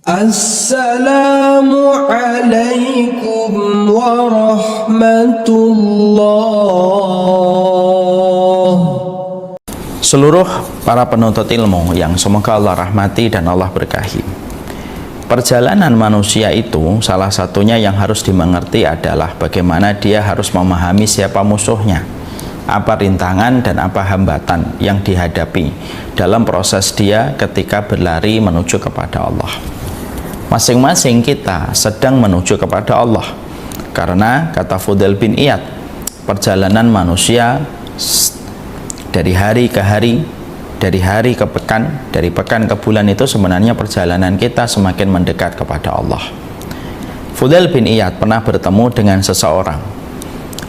Assalamualaikum warahmatullah. Seluruh para penuntut ilmu yang semoga Allah rahmati dan Allah berkahi. Perjalanan manusia itu salah satunya yang harus dimengerti adalah bagaimana dia harus memahami siapa musuhnya, apa rintangan dan apa hambatan yang dihadapi dalam proses dia ketika berlari menuju kepada Allah. Masing-masing kita sedang menuju kepada Allah, karena kata Fudail bin Iyad, perjalanan manusia dari hari ke hari, dari hari ke pekan, dari pekan ke bulan itu sebenarnya perjalanan kita semakin mendekat kepada Allah. Fudail bin Iyad pernah bertemu dengan seseorang.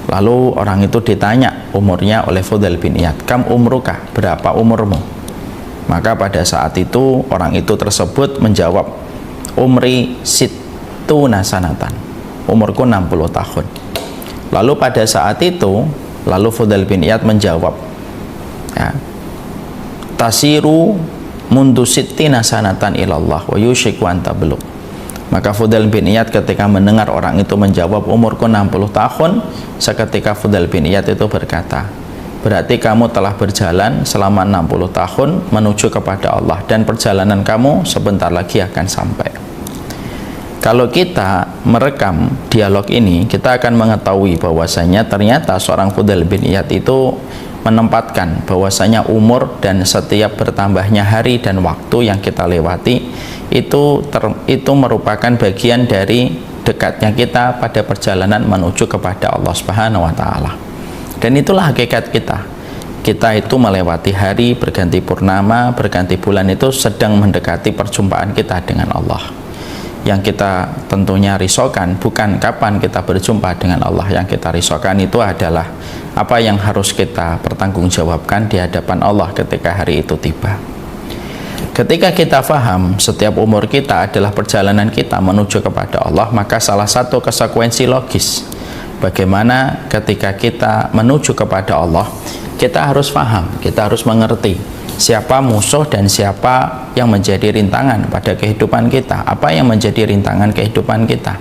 Lalu orang itu ditanya umurnya oleh Fudail bin Iyad, "Kam umruka?" Berapa umurmu? Maka pada saat itu orang itu tersebut menjawab, "Umri sittuna sanatan." Umurku 60 tahun. Lalu pada saat itu, lalu Fudail bin Iyad menjawab, ya, "Tasiru mundu sittina sanatan ilallah wa yushiku an tablugh." Maka Fudail bin Iyad ketika mendengar orang itu menjawab umurku 60 tahun, seketika Fudail bin Iyad itu berkata, "Berarti kamu telah berjalan selama 60 tahun menuju kepada Allah, dan perjalanan kamu sebentar lagi akan sampai." Kalau kita merekam dialog ini, kita akan mengetahui bahwasanya ternyata seorang Fudail bin Iyad itu menempatkan bahwasanya umur dan setiap bertambahnya hari dan waktu yang kita lewati itu merupakan bagian dari dekatnya kita pada perjalanan menuju kepada Allah Subhanahu wa taala. Dan itulah hakikat kita. Kita itu melewati hari, berganti purnama, berganti bulan, itu sedang mendekati perjumpaan kita dengan Allah. Yang kita tentunya risaukan bukan kapan kita berjumpa dengan Allah, yang kita risaukan itu adalah apa yang harus kita pertanggungjawabkan di hadapan Allah ketika hari itu tiba. Ketika kita faham setiap umur kita adalah perjalanan kita menuju kepada Allah, maka salah satu konsekuensi logis bagaimana ketika kita menuju kepada Allah, kita harus faham, kita harus mengerti siapa musuh dan siapa yang menjadi rintangan pada kehidupan kita, apa yang menjadi rintangan kehidupan kita.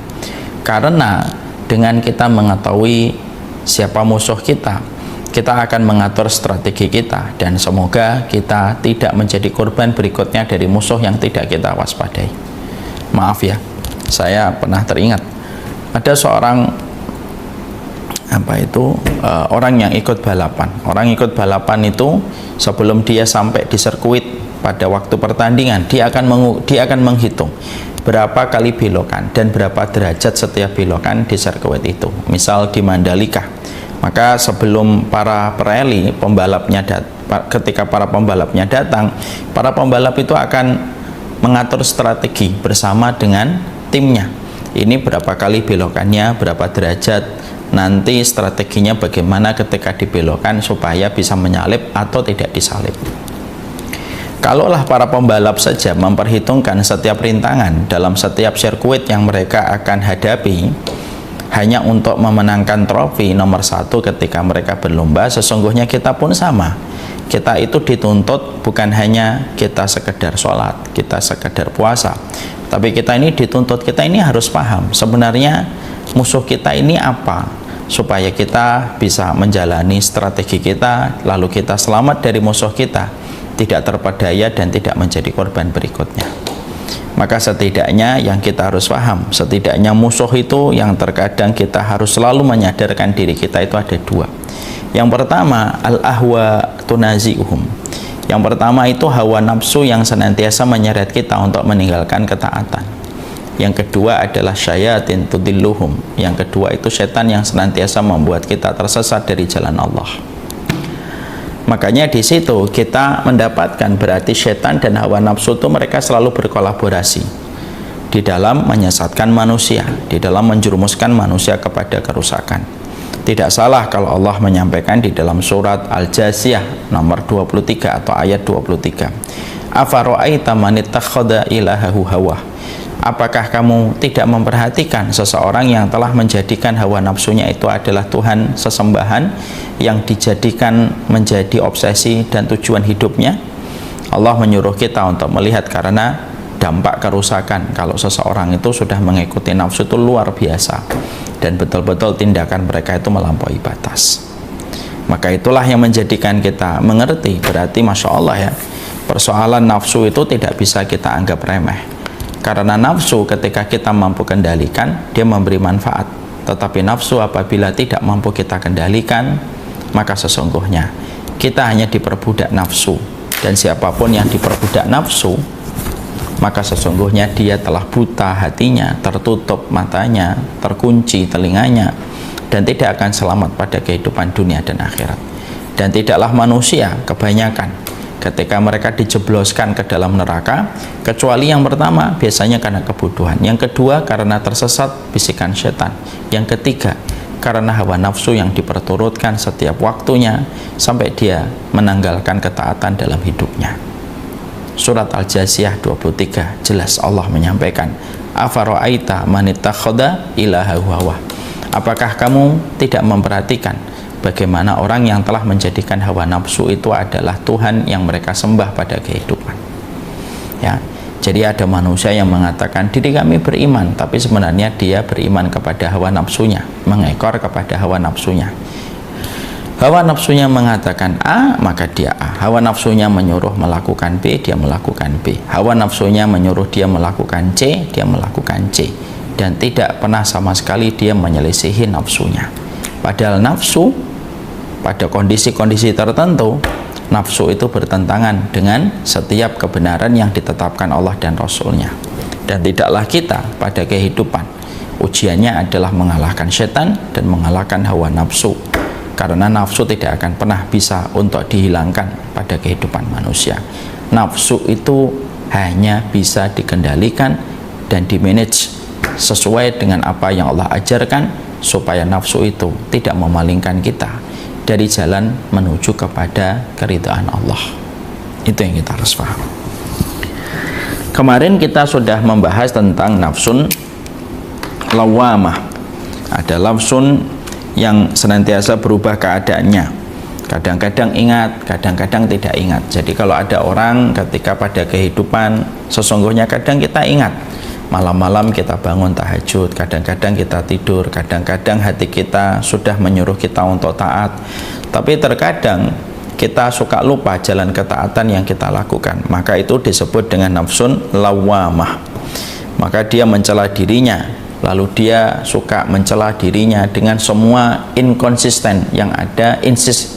Karena dengan kita mengetahui siapa musuh kita, kita akan mengatur strategi kita, dan semoga kita tidak menjadi korban berikutnya dari musuh yang tidak kita waspadai. Maaf ya, saya pernah teringat ada seorang orang yang ikut balapan. Orang ikut balapan itu sebelum dia sampai di sirkuit pada waktu pertandingan, dia akan menghitung berapa kali belokan dan berapa derajat setiap belokan di sirkuit itu. Misal di Mandalika, maka sebelum para pereli pembalapnya ketika para pembalapnya datang, para pembalap itu akan mengatur strategi bersama dengan timnya. Ini berapa kali belokannya, berapa derajat, nanti strateginya bagaimana ketika dibelokkan supaya bisa menyalip atau tidak disalip. Kalaulah para pembalap saja memperhitungkan setiap rintangan dalam setiap sirkuit yang mereka akan hadapi hanya untuk memenangkan trofi nomor 1 ketika mereka berlomba, sesungguhnya kita pun sama. Kita itu dituntut bukan hanya kita sekedar sholat, kita sekedar puasa, tapi kita ini dituntut, kita ini harus paham sebenarnya musuh kita ini apa, supaya kita bisa menjalani strategi kita, lalu kita selamat dari musuh kita, tidak terpedaya dan tidak menjadi korban berikutnya. Maka setidaknya yang kita harus paham, setidaknya musuh itu yang terkadang kita harus selalu menyadarkan diri kita itu ada dua. Yang pertama, al-ahwa tunazi'uhum. Yang pertama itu hawa nafsu yang senantiasa menyeret kita untuk meninggalkan ketaatan. Yang kedua adalah syayatin tudilluhum. Yang kedua itu setan yang senantiasa membuat kita tersesat dari jalan Allah. Makanya di situ kita mendapatkan berarti setan dan hawa nafsu itu mereka selalu berkolaborasi di dalam menyesatkan manusia, di dalam menjerumuskan manusia kepada kerusakan. Tidak salah kalau Allah menyampaikan di dalam surat Al-Jasiyah nomor 23 atau ayat 23, "Afara'aita man ittakhadha ilahahu hawah." Apakah kamu tidak memperhatikan seseorang yang telah menjadikan hawa nafsunya itu adalah Tuhan sesembahan yang dijadikan menjadi obsesi dan tujuan hidupnya? Allah menyuruh kita untuk melihat, karena dampak kerusakan kalau seseorang itu sudah mengikuti nafsu itu luar biasa, dan betul-betul tindakan mereka itu melampaui batas. Maka itulah yang menjadikan kita mengerti, berarti Masya Allah ya, persoalan nafsu itu tidak bisa kita anggap remeh, karena nafsu ketika kita mampu kendalikan dia memberi manfaat, tetapi nafsu apabila tidak mampu kita kendalikan, maka sesungguhnya kita hanya diperbudak nafsu, dan siapapun yang diperbudak nafsu, maka sesungguhnya dia telah buta hatinya, tertutup matanya, terkunci telinganya, dan tidak akan selamat pada kehidupan dunia dan akhirat. Dan tidaklah manusia kebanyakan ketika mereka dijebloskan ke dalam neraka, kecuali yang pertama biasanya karena kebodohan, yang kedua karena tersesat bisikan setan, yang ketiga karena hawa nafsu yang diperturutkan setiap waktunya sampai dia menanggalkan ketaatan dalam hidupnya. Surat Al-Jasiyah 23 jelas Allah menyampaikan, afara'aita man ittakhadha ilahahu hawa. Apakah kamu tidak memperhatikan bagaimana orang yang telah menjadikan hawa nafsu itu adalah Tuhan yang mereka sembah pada kehidupan. Ya, jadi ada manusia yang mengatakan diri kami beriman, tapi sebenarnya dia beriman kepada hawa nafsunya, mengekor kepada hawa nafsunya. Hawa nafsunya mengatakan A, maka dia A. Hawa nafsunya menyuruh melakukan B, dia melakukan B. Hawa nafsunya menyuruh dia melakukan C, dia melakukan C. Dan tidak pernah sama sekali dia menyelisihi nafsunya. Padahal nafsu pada kondisi-kondisi tertentu, nafsu itu bertentangan dengan setiap kebenaran yang ditetapkan Allah dan Rasulnya. Dan tidaklah kita pada kehidupan ujiannya adalah mengalahkan setan dan mengalahkan hawa nafsu, karena nafsu tidak akan pernah bisa untuk dihilangkan pada kehidupan manusia. Nafsu itu hanya bisa dikendalikan dan dimanage sesuai dengan apa yang Allah ajarkan, supaya nafsu itu tidak memalingkan kita dari jalan menuju kepada keridhaan Allah. Itu yang kita harus paham. Kemarin kita sudah membahas tentang nafsun lawamah. Ada nafsun yang senantiasa berubah keadaannya, kadang-kadang ingat, kadang-kadang tidak ingat. Jadi kalau ada orang ketika pada kehidupan sesungguhnya kadang kita ingat, malam-malam kita bangun tahajud, kadang-kadang kita tidur, kadang-kadang hati kita sudah menyuruh kita untuk taat, tapi terkadang kita suka lupa jalan ketaatan yang kita lakukan, maka itu disebut dengan nafsun lawamah. Maka dia mencela dirinya, lalu dia suka mencela dirinya dengan semua inkonsisten yang ada,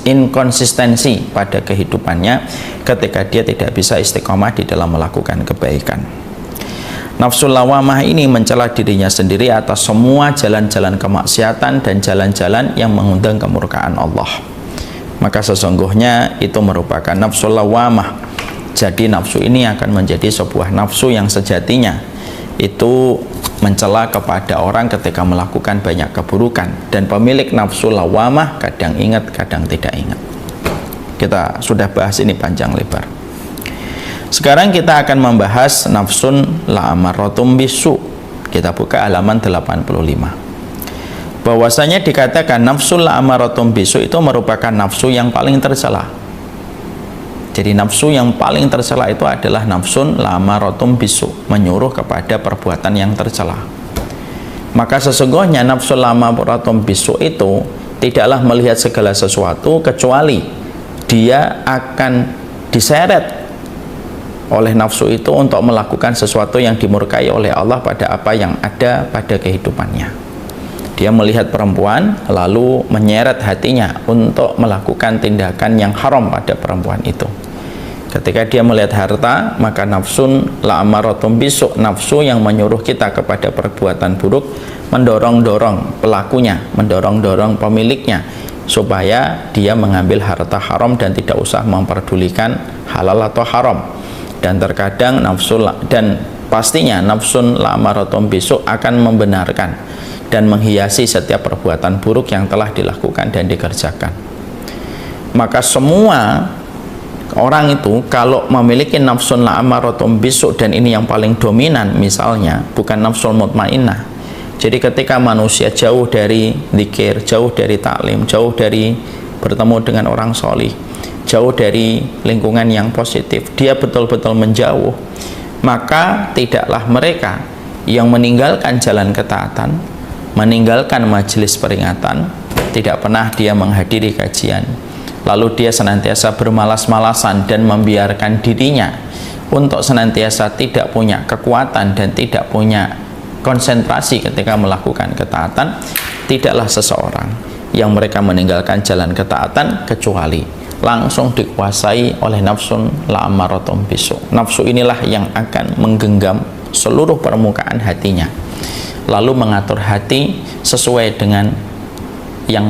inkonsistensi pada kehidupannya ketika dia tidak bisa istiqomah di dalam melakukan kebaikan. Nafsul lawamah ini mencela dirinya sendiri atas semua jalan-jalan kemaksiatan dan jalan-jalan yang mengundang kemurkaan Allah. Maka sesungguhnya itu merupakan nafsul lawamah. Jadi nafsu ini akan menjadi sebuah nafsu yang sejatinya itu mencela kepada orang ketika melakukan banyak keburukan, dan pemilik nafsu lawamah kadang ingat, kadang tidak ingat. Kita sudah bahas ini panjang lebar. Sekarang kita akan membahas nafsun la'amaratum bisu. Kita buka halaman 85. Bahwasanya dikatakan nafsul la'amaratum bisu itu merupakan nafsu yang paling tercela. Jadi nafsu yang paling tercela itu adalah nafsun la'amaratum bisu, menyuruh kepada perbuatan yang tercela. Maka sesungguhnya nafsul la'amaratum bisu itu tidaklah melihat segala sesuatu kecuali dia akan diseret oleh nafsu itu untuk melakukan sesuatu yang dimurkai oleh Allah pada apa yang ada pada kehidupannya. Dia melihat perempuan lalu menyeret hatinya untuk melakukan tindakan yang haram pada perempuan itu. Ketika dia melihat harta, maka nafsun la'amaratum bisu, nafsu yang menyuruh kita kepada perbuatan buruk, mendorong-dorong pelakunya, mendorong-dorong pemiliknya supaya dia mengambil harta haram dan tidak usah memperdulikan halal atau haram. Dan terkadang nafsu, dan pastinya nafsun la'amaratum bisu akan membenarkan dan menghiasi setiap perbuatan buruk yang telah dilakukan dan dikerjakan. Maka semua orang itu kalau memiliki nafsun la'amaratum bisu, dan ini yang paling dominan, misalnya bukan nafsul mutmainnah. Jadi ketika manusia jauh dari zikir, jauh dari taklim, jauh dari bertemu dengan orang solih, jauh dari lingkungan yang positif, dia betul-betul menjauh, maka tidaklah mereka yang meninggalkan jalan ketaatan, meninggalkan majelis peringatan, tidak pernah dia menghadiri kajian, lalu dia senantiasa bermalas-malasan dan membiarkan dirinya untuk senantiasa tidak punya kekuatan dan tidak punya konsentrasi ketika melakukan ketaatan, tidaklah seseorang yang mereka meninggalkan jalan ketaatan kecuali langsung dikuasai oleh nafsun la'amaratum bisu. Nafsu inilah yang akan menggenggam seluruh permukaan hatinya, lalu mengatur hati sesuai dengan yang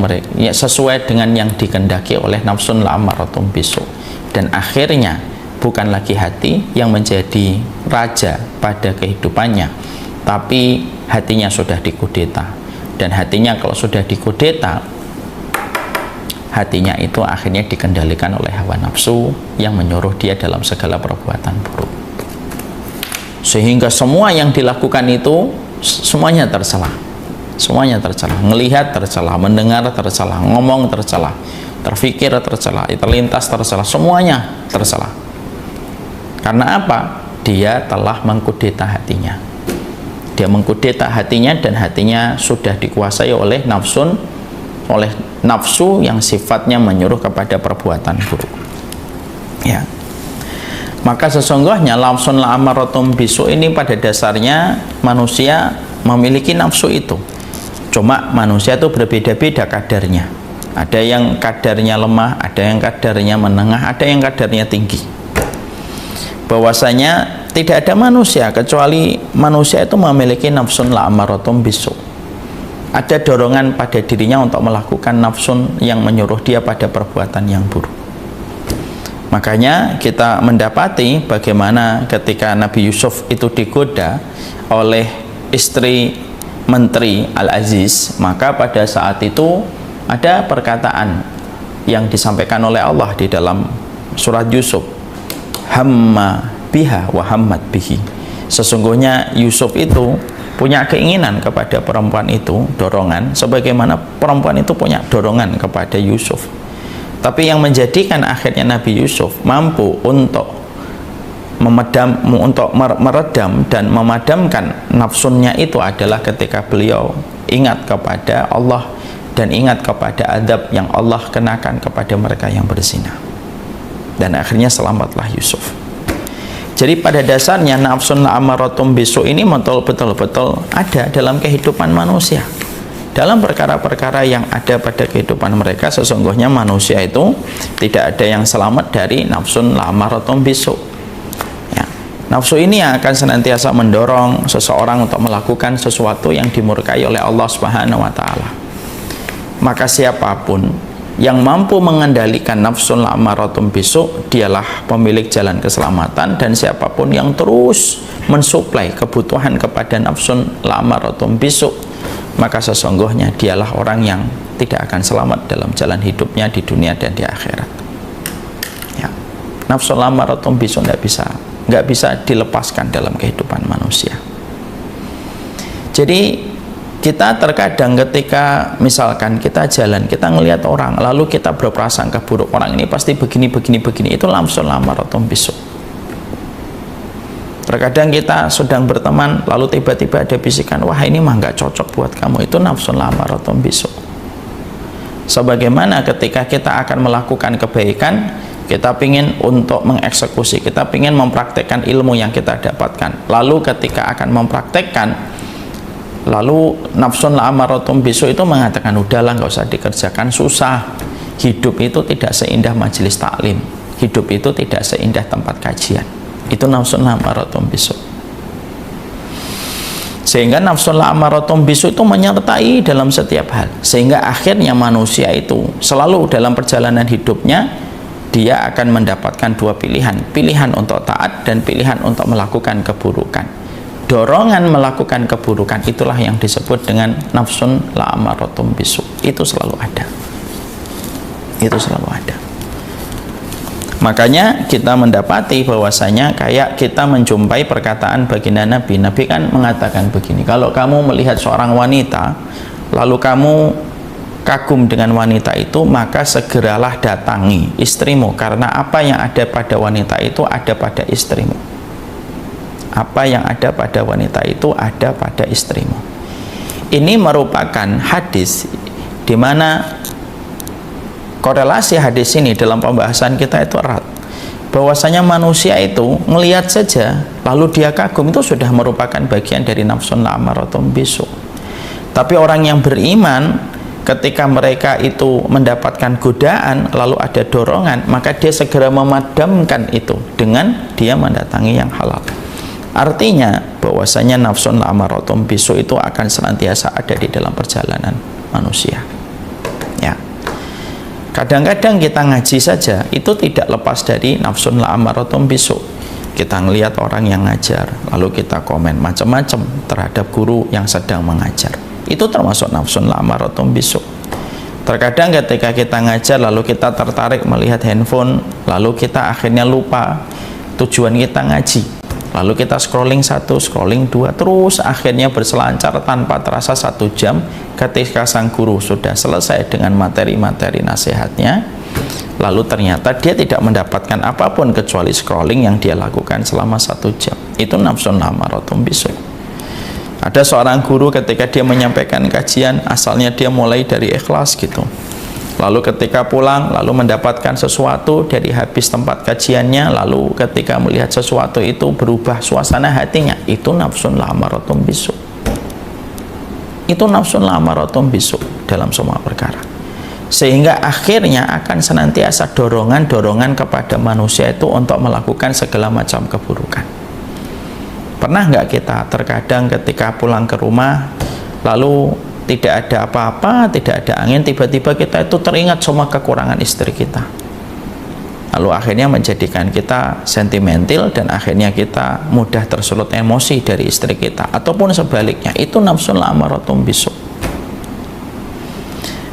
dikehendaki oleh nafsun la'amaratum bisu. Dan akhirnya bukan lagi hati yang menjadi raja pada kehidupannya, tapi hatinya sudah dikudeta. Dan hatinya kalau sudah dikudeta, hatinya itu akhirnya dikendalikan oleh hawa nafsu yang menyuruh dia dalam segala perbuatan buruk, sehingga semua yang dilakukan itu semuanya tercela. Semuanya tercela, ngelihat tercela, mendengar tercela, ngomong tercela, terfikir tercela, terlintas tercela, semuanya tercela. Karena apa? Dia telah mengkudeta hatinya. Dia mengkudeta hatinya, dan hatinya sudah dikuasai oleh nafsu yang sifatnya menyuruh kepada perbuatan buruk. Ya. Maka sesungguhnya nafsun la'amaratum bisu ini pada dasarnya manusia memiliki nafsu itu. Cuma manusia itu berbeda-beda kadarnya. Ada yang kadarnya lemah, ada yang kadarnya menengah, ada yang kadarnya tinggi. Bahwasanya tidak ada manusia kecuali manusia itu memiliki nafsun la'amaratum bisu. Ada dorongan pada dirinya untuk melakukan nafsun yang menyuruh dia pada perbuatan yang buruk. Makanya kita mendapati bagaimana ketika Nabi Yusuf itu digoda oleh istri Menteri Al-Aziz, maka pada saat itu ada perkataan yang disampaikan oleh Allah di dalam surat Yusuf, hamma biha wa hammat bihi. Sesungguhnya Yusuf itu punya keinginan kepada perempuan itu, dorongan, sebagaimana perempuan itu punya dorongan kepada Yusuf. Tapi yang menjadikan akhirnya Nabi Yusuf mampu untuk meredam dan memadamkan nafsunnya itu adalah ketika beliau ingat kepada Allah dan ingat kepada adab yang Allah kenakan kepada mereka yang berzina. Dan akhirnya selamatlah Yusuf. Jadi pada dasarnya nafsun la'amaratum bisu ini betul-betul ada dalam kehidupan manusia. Dalam perkara-perkara yang ada pada kehidupan mereka, sesungguhnya manusia itu tidak ada yang selamat dari nafsun la'amaratum bisu. Ya. Nafsu ini yang akan senantiasa mendorong seseorang untuk melakukan sesuatu yang dimurkai oleh Allah Subhanahu wa taala. Maka siapapun yang mampu mengendalikan nafsun la'amaratum bisu, dialah pemilik jalan keselamatan. Dan siapapun yang terus mensuplai kebutuhan kepada nafsun la'amaratum bisu, maka sesungguhnya dialah orang yang tidak akan selamat dalam jalan hidupnya di dunia dan di akhirat. Ya. Nafsun la'amaratum bisu nggak bisa dilepaskan dalam kehidupan manusia. Jadi kita terkadang ketika misalkan kita jalan, kita ngelihat orang, lalu kita berprasangka buruk, orang ini pasti begini, itu nafsun la'amaratum bisu. Terkadang kita sedang berteman, lalu tiba-tiba ada bisikan, wah ini mah nggak cocok buat kamu, itu nafsun la'amaratum bisu. Sebagaimana ketika kita akan melakukan kebaikan, kita ingin untuk mengeksekusi, kita ingin mempraktekkan ilmu yang kita dapatkan, lalu ketika akan mempraktekkan, lalu nafsun la'amaratum bisu itu mengatakan, udahlah nggak usah dikerjakan, susah. Hidup itu tidak seindah majelis taklim, hidup itu tidak seindah tempat kajian. Itu nafsun la'amaratum bisu. Sehingga nafsun la'amaratum bisu itu menyertai dalam setiap hal, sehingga akhirnya manusia itu selalu dalam perjalanan hidupnya dia akan mendapatkan dua pilihan, pilihan untuk taat dan pilihan untuk melakukan keburukan. Dorongan melakukan keburukan itulah yang disebut dengan nafsun la'amaratum bisu. Itu selalu ada. Itu selalu ada. Makanya kita mendapati bahwasanya kayak kita menjumpai perkataan baginda Nabi. Nabi kan mengatakan begini, kalau kamu melihat seorang wanita lalu kamu kagum dengan wanita itu, maka segeralah datangi istrimu, karena apa yang ada pada wanita itu ada pada istrimu. apa yang ada pada wanita itu ada pada istrimu. Ini merupakan hadis di mana korelasi hadis ini dalam pembahasan kita itu erat. Bahwasanya manusia itu ngelihat saja lalu dia kagum, itu sudah merupakan bagian dari nafsun la'amaratun bisu. Tapi orang yang beriman, ketika mereka itu mendapatkan godaan lalu ada dorongan, maka dia segera memadamkan itu dengan dia mendatangi yang halal. Artinya bahwasanya nafsun la'amaratun bisu itu akan senantiasa ada di dalam perjalanan manusia. Ya. Kadang-kadang kita ngaji saja itu tidak lepas dari nafsun la'amaratun bisu. Kita ngelihat orang yang ngajar lalu kita komen macam-macam terhadap guru yang sedang mengajar, itu termasuk nafsun la'amaratun bisu. Terkadang ketika kita ngajar lalu kita tertarik melihat handphone, lalu kita akhirnya lupa tujuan kita ngaji, lalu kita scrolling 1, scrolling 2, terus akhirnya berselancar tanpa terasa 1 jam. Ketika sang guru sudah selesai dengan materi-materi nasihatnya, lalu ternyata dia tidak mendapatkan apapun kecuali scrolling yang dia lakukan selama 1 jam. Itu nafsun la'amaratun bisu. Ada seorang guru ketika dia menyampaikan kajian, asalnya dia mulai dari ikhlas gitu, lalu ketika pulang lalu mendapatkan sesuatu dari habis tempat kajiannya, lalu ketika melihat sesuatu itu berubah suasana hatinya, itu nafsun la'amaratun bisu. Itu nafsun la'amaratun bisu dalam semua perkara, sehingga akhirnya akan senantiasa dorongan-dorongan kepada manusia itu untuk melakukan segala macam keburukan. Pernah nggak kita terkadang ketika pulang ke rumah lalu tidak ada apa-apa, tidak ada angin, tiba-tiba kita itu teringat semua kekurangan istri kita, lalu akhirnya menjadikan kita sentimental dan akhirnya kita mudah tersulut emosi dari istri kita, ataupun sebaliknya, itu nafsun la'amaratun bisu.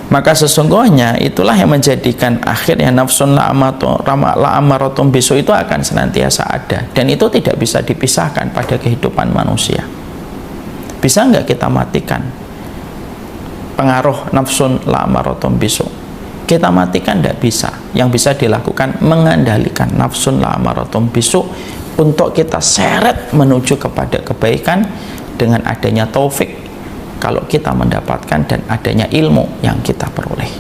Maka sesungguhnya itulah yang menjadikan akhirnya nafsun la'amaratun bisu itu akan senantiasa ada, dan itu tidak bisa dipisahkan pada kehidupan manusia. Bisa nggak kita matikan pengaruh nafsun la'amaratun bisu? Kita matikan tidak bisa. Yang bisa dilakukan mengendalikan nafsun la'amaratun bisu untuk kita seret menuju kepada kebaikan dengan adanya taufik kalau kita mendapatkan dan adanya ilmu yang kita peroleh.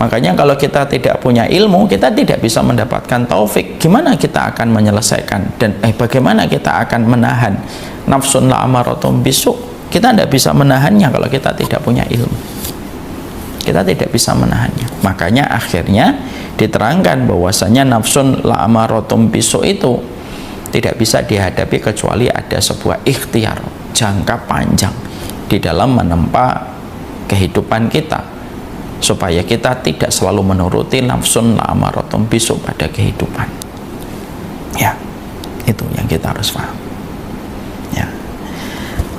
Makanya kalau kita tidak punya ilmu, kita tidak bisa mendapatkan taufik. Gimana kita akan menyelesaikan dan bagaimana kita akan menahan nafsun la'amaratun bisu? Kita tidak bisa menahannya kalau kita tidak punya ilmu. Kita tidak bisa menahannya. Makanya akhirnya diterangkan bahwasanya nafsun la'amaratun bisu itu tidak bisa dihadapi kecuali ada sebuah ikhtiar jangka panjang di dalam menempa kehidupan kita, supaya kita tidak selalu menuruti nafsun la'amaratun bisu pada kehidupan. Ya, itu yang kita harus paham. Ya.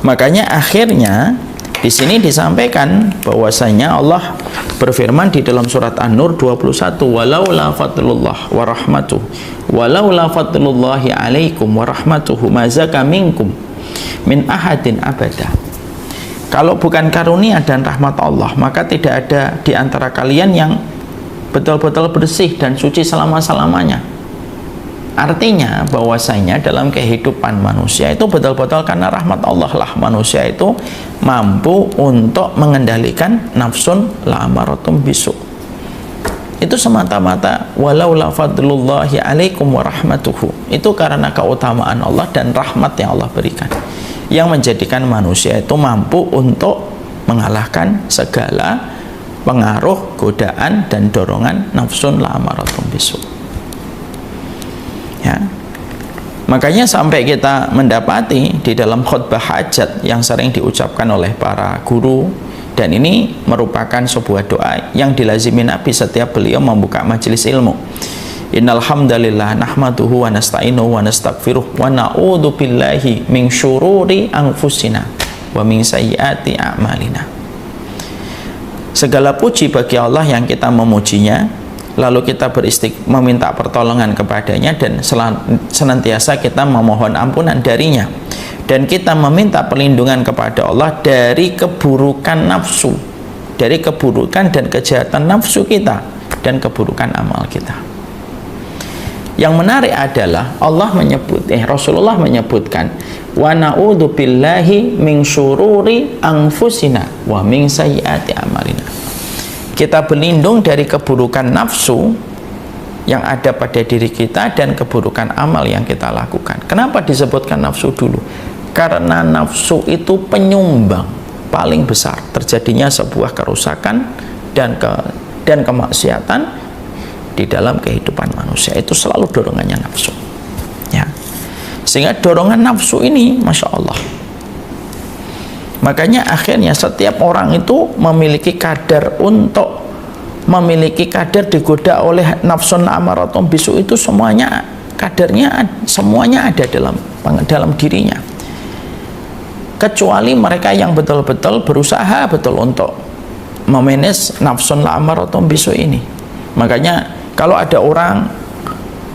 Makanya akhirnya di sini disampaikan bahwasanya Allah berfirman di dalam surat An-Nur 21, walaula fadlullah wa rahmatuh walaula fadlullahi alaikum wa rahmatuhu ma zaka minkum min ahadin abada. Kalau bukan karunia dan rahmat Allah, maka tidak ada di antara kalian yang betul-betul bersih dan suci selama-selamanya. Artinya bahwasanya dalam kehidupan manusia itu betul-betul karena rahmat Allah lah manusia itu mampu untuk mengendalikan nafsun la'amaratun bisu. Itu semata-mata walaula fadlullahi alaikum wa rahmatuhu. Itu karena keutamaan Allah dan rahmat yang Allah berikan, yang menjadikan manusia itu mampu untuk mengalahkan segala pengaruh, godaan dan dorongan nafsun la'amaratun bisu. Ya. Makanya sampai kita mendapati di dalam khutbah hajat yang sering diucapkan oleh para guru, dan ini merupakan sebuah doa yang dilazimi Nabi setiap beliau membuka majelis ilmu. Innal hamdalillah nahmaduhu wa nasta'inuhu wa nastaghfiruh wa na'udzu billahi min syururi anfusina wa min sayyiati a'malina. Segala puji bagi Allah yang kita memujinya, lalu kita meminta pertolongan kepadanya, dan senantiasa kita memohon ampunan darinya, dan kita meminta perlindungan kepada Allah dari keburukan nafsu, dari keburukan dan kejahatan nafsu kita dan keburukan amal kita. Yang menarik adalah Rasulullah menyebutkan wa na'udzu billahi min syururi anfusina wa min sayyiati amalina. Kita berlindung dari keburukan nafsu yang ada pada diri kita dan keburukan amal yang kita lakukan. Kenapa disebutkan nafsu dulu? Karena nafsu itu penyumbang paling besar terjadinya sebuah kerusakan dan kemaksiatan di dalam kehidupan manusia. Itu selalu dorongannya nafsu, ya. Sehingga dorongan nafsu ini, masya Allah, makanya akhirnya setiap orang itu memiliki kadar digoda oleh nafsun amaratun bisu. Itu semuanya semuanya ada dalam dirinya, kecuali mereka yang betul-betul berusaha betul untuk memanage nafsun amaratun bisu ini. Makanya kalau ada orang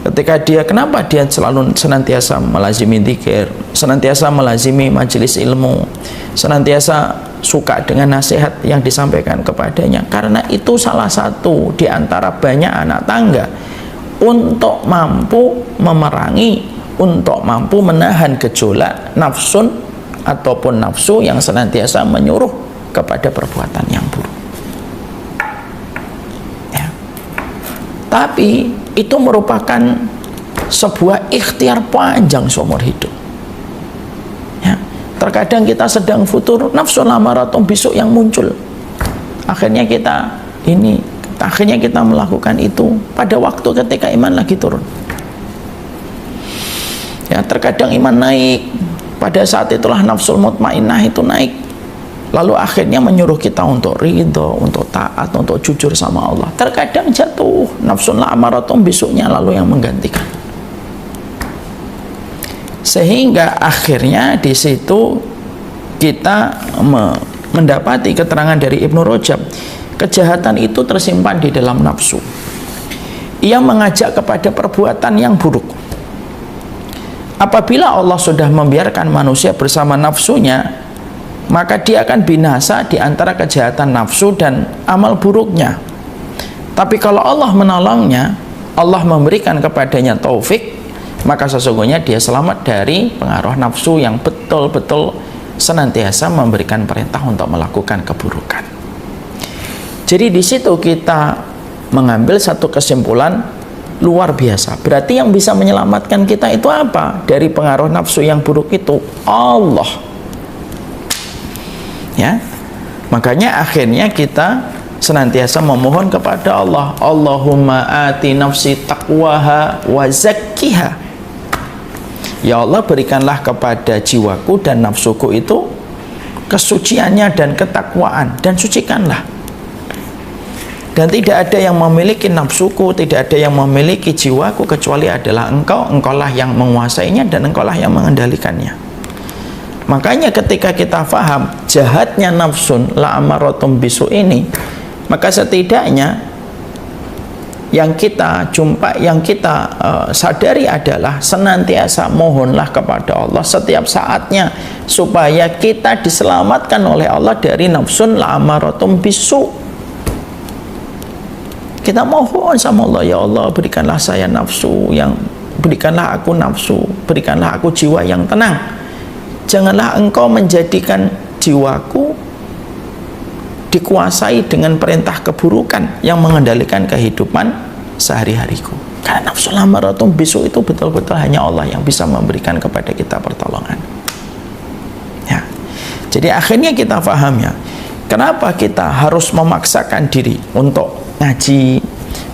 ketika kenapa dia selalu senantiasa melazimi dzikir, senantiasa melazimi majelis ilmu, senantiasa suka dengan nasihat yang disampaikan kepadanya, karena itu salah satu di antara banyak anak tangga untuk mampu memerangi, untuk mampu menahan gejolak nafsun ataupun nafsu yang senantiasa menyuruh kepada perbuatan yang buruk. Tapi itu merupakan sebuah ikhtiar panjang seumur hidup, ya. Terkadang kita sedang futur, nafsu lamaratun bisu yang muncul, akhirnya kita melakukan itu pada waktu ketika iman lagi turun, ya. Terkadang iman naik, pada saat itulah nafsul mutmainnah itu naik, lalu akhirnya menyuruh kita untuk ridho, untuk taat, untuk jujur sama Allah. Terkadang jatuh nafsun la'amaratun bisunya lalu yang menggantikan. Sehingga akhirnya di situ kita mendapati keterangan dari Ibnu Rajab, kejahatan itu tersimpan di dalam nafsu. Ia mengajak kepada perbuatan yang buruk. Apabila Allah sudah membiarkan manusia bersama nafsunya, maka dia akan binasa di antara kejahatan nafsu dan amal buruknya. Tapi kalau Allah menolongnya, Allah memberikan kepadanya taufik, maka sesungguhnya dia selamat dari pengaruh nafsu yang betul-betul senantiasa memberikan perintah untuk melakukan keburukan. Jadi di situ kita mengambil satu kesimpulan luar biasa. Berarti yang bisa menyelamatkan kita itu apa? Dari pengaruh nafsu yang buruk itu Allah, ya. Makanya akhirnya kita senantiasa memohon kepada Allah, Allahumma ati nafsi taqwaha wa zakkiha. Ya Allah, berikanlah kepada jiwaku dan nafsuku itu kesuciannya dan ketakwaan, dan sucikanlah. Dan tidak ada yang memiliki nafsuku, tidak ada yang memiliki jiwaku kecuali adalah Engkau. Engkaulah yang menguasainya dan Engkaulah yang mengendalikannya. Makanya ketika kita faham jahatnya nafsun la'amaratun bisu ini, maka setidaknya yang kita sadari adalah senantiasa mohonlah kepada Allah setiap saatnya supaya kita diselamatkan oleh Allah dari nafsun la'amaratun bisu. Kita mohon sama Allah, ya Allah, berikanlah saya nafsu berikanlah aku nafsu, berikanlah aku jiwa yang tenang. Janganlah Engkau menjadikan jiwaku dikuasai dengan perintah keburukan yang mengendalikan kehidupan sehari-hariku. Karena nafsu lamaratun bisu itu betul-betul hanya Allah yang bisa memberikan kepada kita pertolongan, ya. Jadi akhirnya kita paham, ya, kenapa kita harus memaksakan diri untuk ngaji,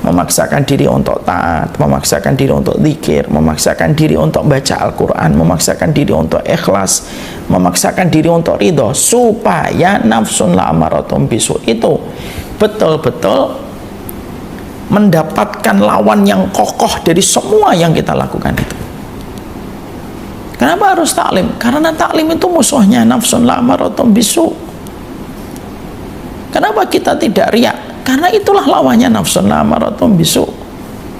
memaksakan diri untuk taat, memaksakan diri untuk zikir, memaksakan diri untuk baca Al-Quran, memaksakan diri untuk ikhlas, memaksakan diri untuk ridho, supaya nafsun la'amaratun bisu itu betul-betul mendapatkan lawan yang kokoh dari semua yang kita lakukan itu. Kenapa harus taklim? Karena taklim itu musuhnya nafsun la'amaratun bisu. Kenapa kita tidak riak? Karena itulah lawannya nafsun la'amaratun bisu.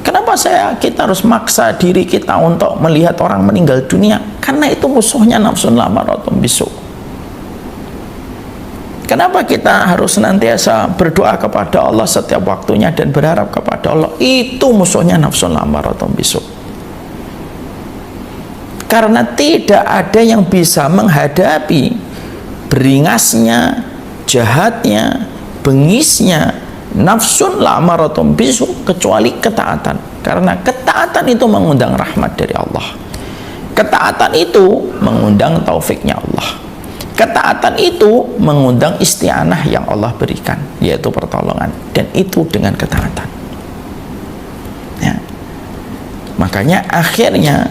Kenapa kita harus maksa diri kita untuk melihat orang meninggal dunia? Karena itu musuhnya nafsun la'amaratun bisu. Kenapa kita harus senantiasa berdoa kepada Allah setiap waktunya dan berharap kepada Allah? Itu musuhnya nafsun la'amaratun bisu. Karena tidak ada yang bisa menghadapi beringasnya, jahatnya, bengisnya nafsun la'amaratun bisu kecuali ketaatan. Karena ketaatan itu mengundang rahmat dari Allah. Ketaatan itu mengundang taufiknya Allah. Ketaatan itu mengundang isti'anah yang Allah berikan, yaitu pertolongan, dan itu dengan ketaatan. Ya. Makanya akhirnya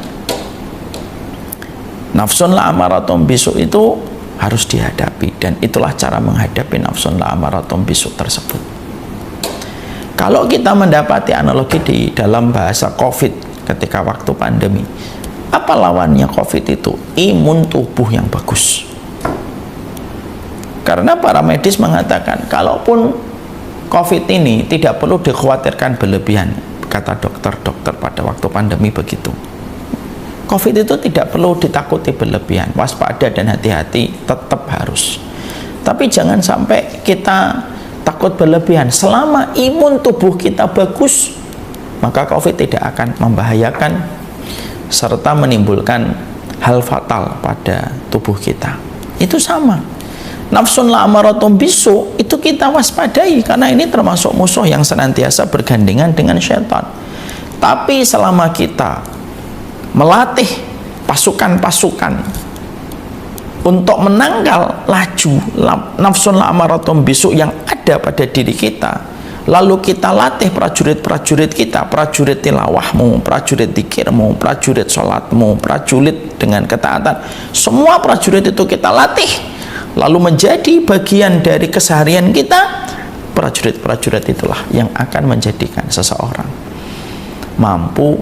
nafsun la'amaratun bisu itu harus dihadapi, dan itulah cara menghadapi nafsun la'amaratun bisu tersebut. Kalau kita mendapati analogi di dalam bahasa COVID ketika waktu pandemi, apa lawannya COVID itu? Imun tubuh yang bagus. Karena para medis mengatakan, kalaupun COVID ini tidak perlu dikhawatirkan berlebihan, kata dokter-dokter pada waktu pandemi begitu. COVID itu tidak perlu ditakuti berlebihan, waspada dan hati-hati tetap harus. Tapi jangan sampai kita takut berlebihan. Selama imun tubuh kita bagus, maka COVID tidak akan membahayakan serta menimbulkan hal fatal pada tubuh kita. Itu sama. Nafsun la'amaratun bisu itu kita waspadai, karena ini termasuk musuh yang senantiasa bergandengan dengan syaitan. Tapi selama kita melatih pasukan-pasukan untuk menangkal laju nafsun la'amaratun bisu yang ada pada diri kita, lalu kita latih prajurit-prajurit kita, prajurit tilawahmu, prajurit dzikirmu, prajurit sholatmu, prajurit dengan ketaatan, semua prajurit itu kita latih, lalu menjadi bagian dari keseharian kita. Prajurit-prajurit itulah yang akan menjadikan seseorang mampu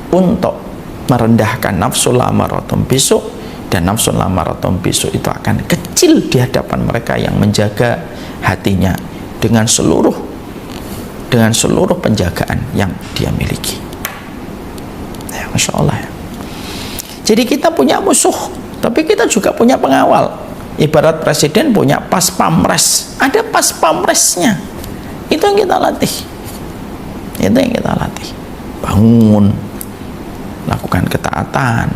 untuk merendahkan nafsu la'amaratun bisu, dan nafsu la'amaratun bisu itu akan kecil di hadapan mereka yang menjaga hatinya dengan seluruh penjagaan yang dia miliki. Ya, Masya Allah ya. Jadi kita punya musuh, tapi kita juga punya pengawal. Ibarat presiden punya pas pamres, ada pas pamresnya. Itu yang kita latih. Itu yang kita latih. Bangun, lakukan ketaatan,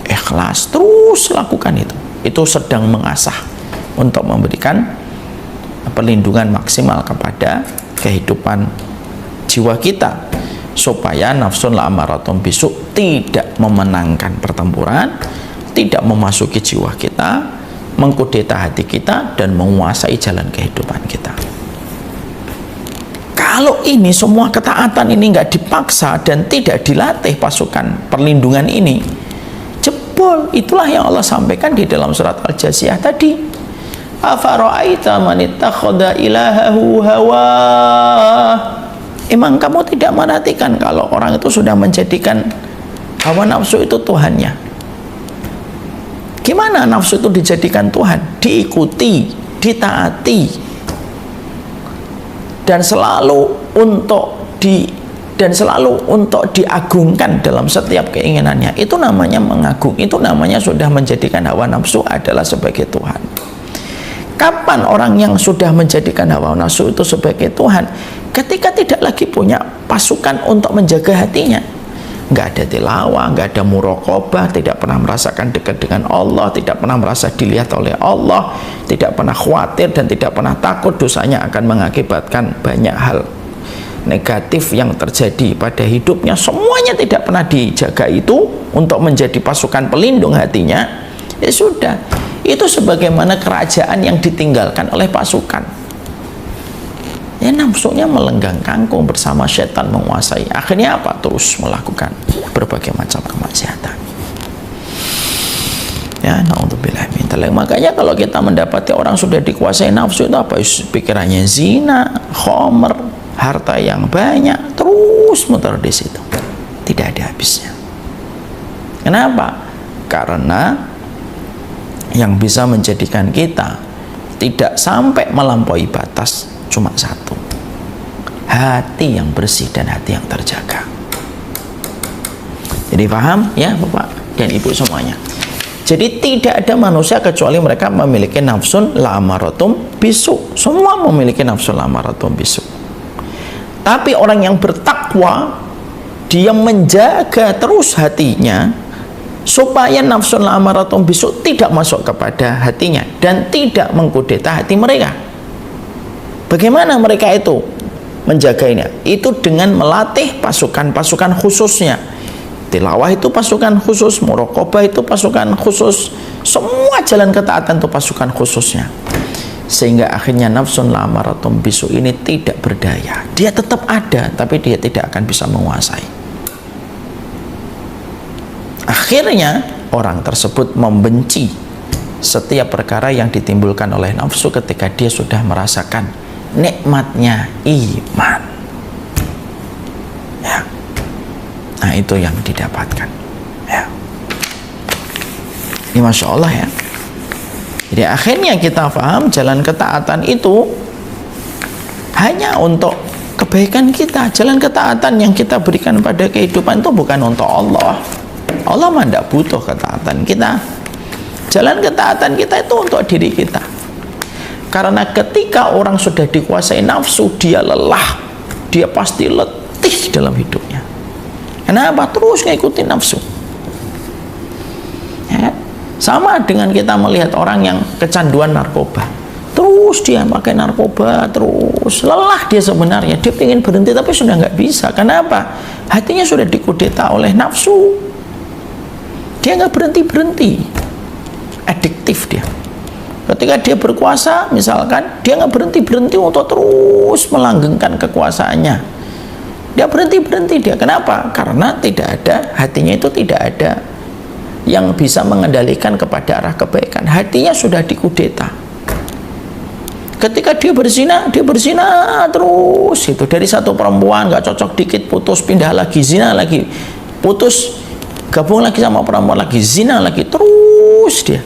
ikhlas, terus lakukan itu. Itu sedang mengasah untuk memberikan perlindungan maksimal kepada kehidupan jiwa kita, supaya nafsun la'amaratun bisu tidak memenangkan pertempuran, tidak memasuki jiwa kita, mengkudeta hati kita, dan menguasai jalan kehidupan kita. Kalau ini semua ketaatan ini nggak dipaksa dan tidak dilatih pasukan perlindungan ini, jebol. Itulah yang Allah sampaikan di dalam surat Al-Jasiyah tadi. Afara'aita man ittakhadha ilahahu hawa. Emang kamu tidak merhatikan kalau orang itu sudah menjadikan hawa nafsu itu Tuhannya? Gimana nafsu itu dijadikan Tuhan? Diikuti, ditaati, dan selalu untuk diagungkan dalam setiap keinginannya. Itu namanya mengagung. Itu namanya sudah menjadikan hawa nafsu adalah sebagai Tuhan. Kapan orang yang sudah menjadikan hawa nafsu itu sebagai Tuhan? Ketika tidak lagi punya pasukan untuk menjaga hatinya. Nggak ada tilawah, nggak ada muraqabah, tidak pernah merasakan dekat dengan Allah, tidak pernah merasa dilihat oleh Allah, tidak pernah khawatir dan tidak pernah takut dosanya akan mengakibatkan banyak hal negatif yang terjadi pada hidupnya. Semuanya tidak pernah dijaga itu untuk menjadi pasukan pelindung hatinya. Ya sudah, itu sebagaimana kerajaan yang ditinggalkan oleh pasukan. Ya, nafsunya melenggang kangkung bersama setan menguasai. Akhirnya apa? Terus melakukan berbagai macam kemaksiatan. Ya, naudzubillah min dzalik. Makanya kalau kita mendapati orang sudah dikuasai nafsu itu apa? Pikirannya zina, khamr, harta yang banyak, terus muter di situ. Tidak ada habisnya. Kenapa? Karena yang bisa menjadikan kita tidak sampai melampaui batas cuma satu: hati yang bersih dan hati yang terjaga. Jadi paham ya Bapak dan Ibu semuanya? Jadi tidak ada manusia kecuali mereka memiliki nafsun la'amaratum bisu. Semua memiliki nafsun la'amaratum bisu. Tapi orang yang bertakwa, dia menjaga terus hatinya supaya nafsun la'amaratum bisu tidak masuk kepada hatinya dan tidak mengkudeta hati mereka. Bagaimana mereka itu menjaganya? Itu dengan melatih pasukan-pasukan khususnya. Tilawah itu pasukan khusus, muraqabah itu pasukan khusus, semua jalan ketaatan itu pasukan khususnya. Sehingga akhirnya nafsun la'amaratum bisu ini tidak berdaya. Dia tetap ada, tapi dia tidak akan bisa menguasai. Akhirnya orang tersebut membenci setiap perkara yang ditimbulkan oleh nafsu ketika dia sudah merasakan nikmatnya iman. Ya. Nah, itu yang didapatkan. Ya. Ini Masya Allah ya. Jadi akhirnya kita paham jalan ketaatan itu hanya untuk kebaikan kita. Jalan ketaatan yang kita berikan pada kehidupan itu bukan untuk Allah. Allah mah tidak butuh ketaatan kita. Jalan ketaatan kita itu untuk diri kita. Karena ketika orang sudah dikuasai nafsu, dia lelah, dia pasti letih dalam hidupnya. Kenapa? Terus ngikutin nafsu. Ya. Sama dengan kita melihat orang yang kecanduan narkoba. Terus dia pakai narkoba, terus lelah dia sebenarnya. Dia ingin berhenti tapi sudah nggak bisa. Kenapa? Hatinya sudah dikudeta oleh nafsu. Dia nggak berhenti-berhenti. Adiktif dia. Ketika dia berkuasa, misalkan, dia nggak berhenti-berhenti untuk terus melanggengkan kekuasaannya. Dia berhenti dia. Kenapa? Karena tidak ada, hatinya itu tidak ada yang bisa mengendalikan kepada arah kebaikan. Hatinya sudah dikudeta. Ketika dia berzina terus itu. Dari satu perempuan nggak cocok dikit, putus, pindah lagi, zina lagi, putus, gabung lagi sama perempuan lagi, zina lagi, terus dia.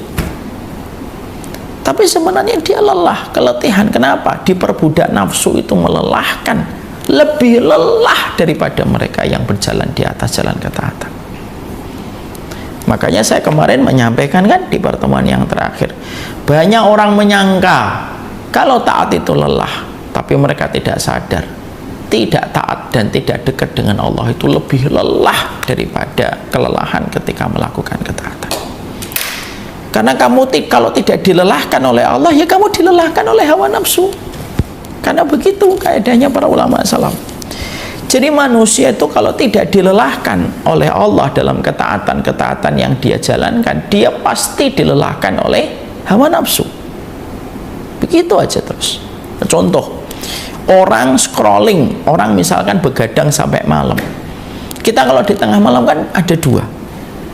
Tapi sebenarnya dia lelah, keletihan. Kenapa? Diperbudak nafsu itu melelahkan. Lebih lelah daripada mereka yang berjalan di atas jalan ketaatan. Makanya saya kemarin menyampaikan kan di pertemuan yang terakhir, banyak orang menyangka kalau taat itu lelah, tapi mereka tidak sadar tidak taat dan tidak dekat dengan Allah itu lebih lelah daripada kelelahan ketika melakukan ketaatan. Karena kamu kalau tidak dilelahkan oleh Allah, ya kamu dilelahkan oleh hawa nafsu. Karena begitu kaedahnya para ulama salaf. Jadi manusia itu kalau tidak dilelahkan oleh Allah dalam ketaatan-ketaatan yang dia jalankan, dia pasti dilelahkan oleh hawa nafsu. Begitu aja terus. Contoh, orang scrolling, orang misalkan begadang sampai malam. Kita kalau di tengah malam kan ada dua.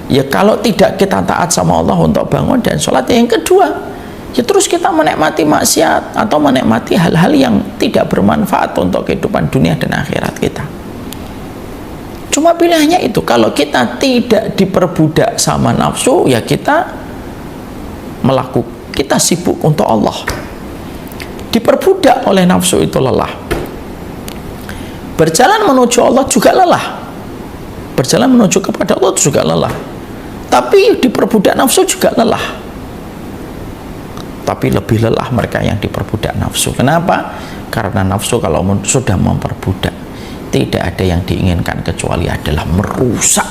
Ya kalau tidak kita taat sama Allah untuk bangun dan sholat, yang kedua ya terus kita menikmati maksiat atau menikmati hal-hal yang tidak bermanfaat untuk kehidupan dunia dan akhirat kita. Cuma pilihannya itu, kalau kita tidak diperbudak sama nafsu, ya kita kita sibuk untuk Allah. Diperbudak oleh nafsu itu lelah. Berjalan menuju Allah juga lelah. Berjalan menuju kepada Allah juga lelah. Tapi diperbudak nafsu juga lelah. Tapi lebih lelah mereka yang diperbudak nafsu. Kenapa? Karena nafsu kalau sudah memperbudak, tidak ada yang diinginkan kecuali adalah merusak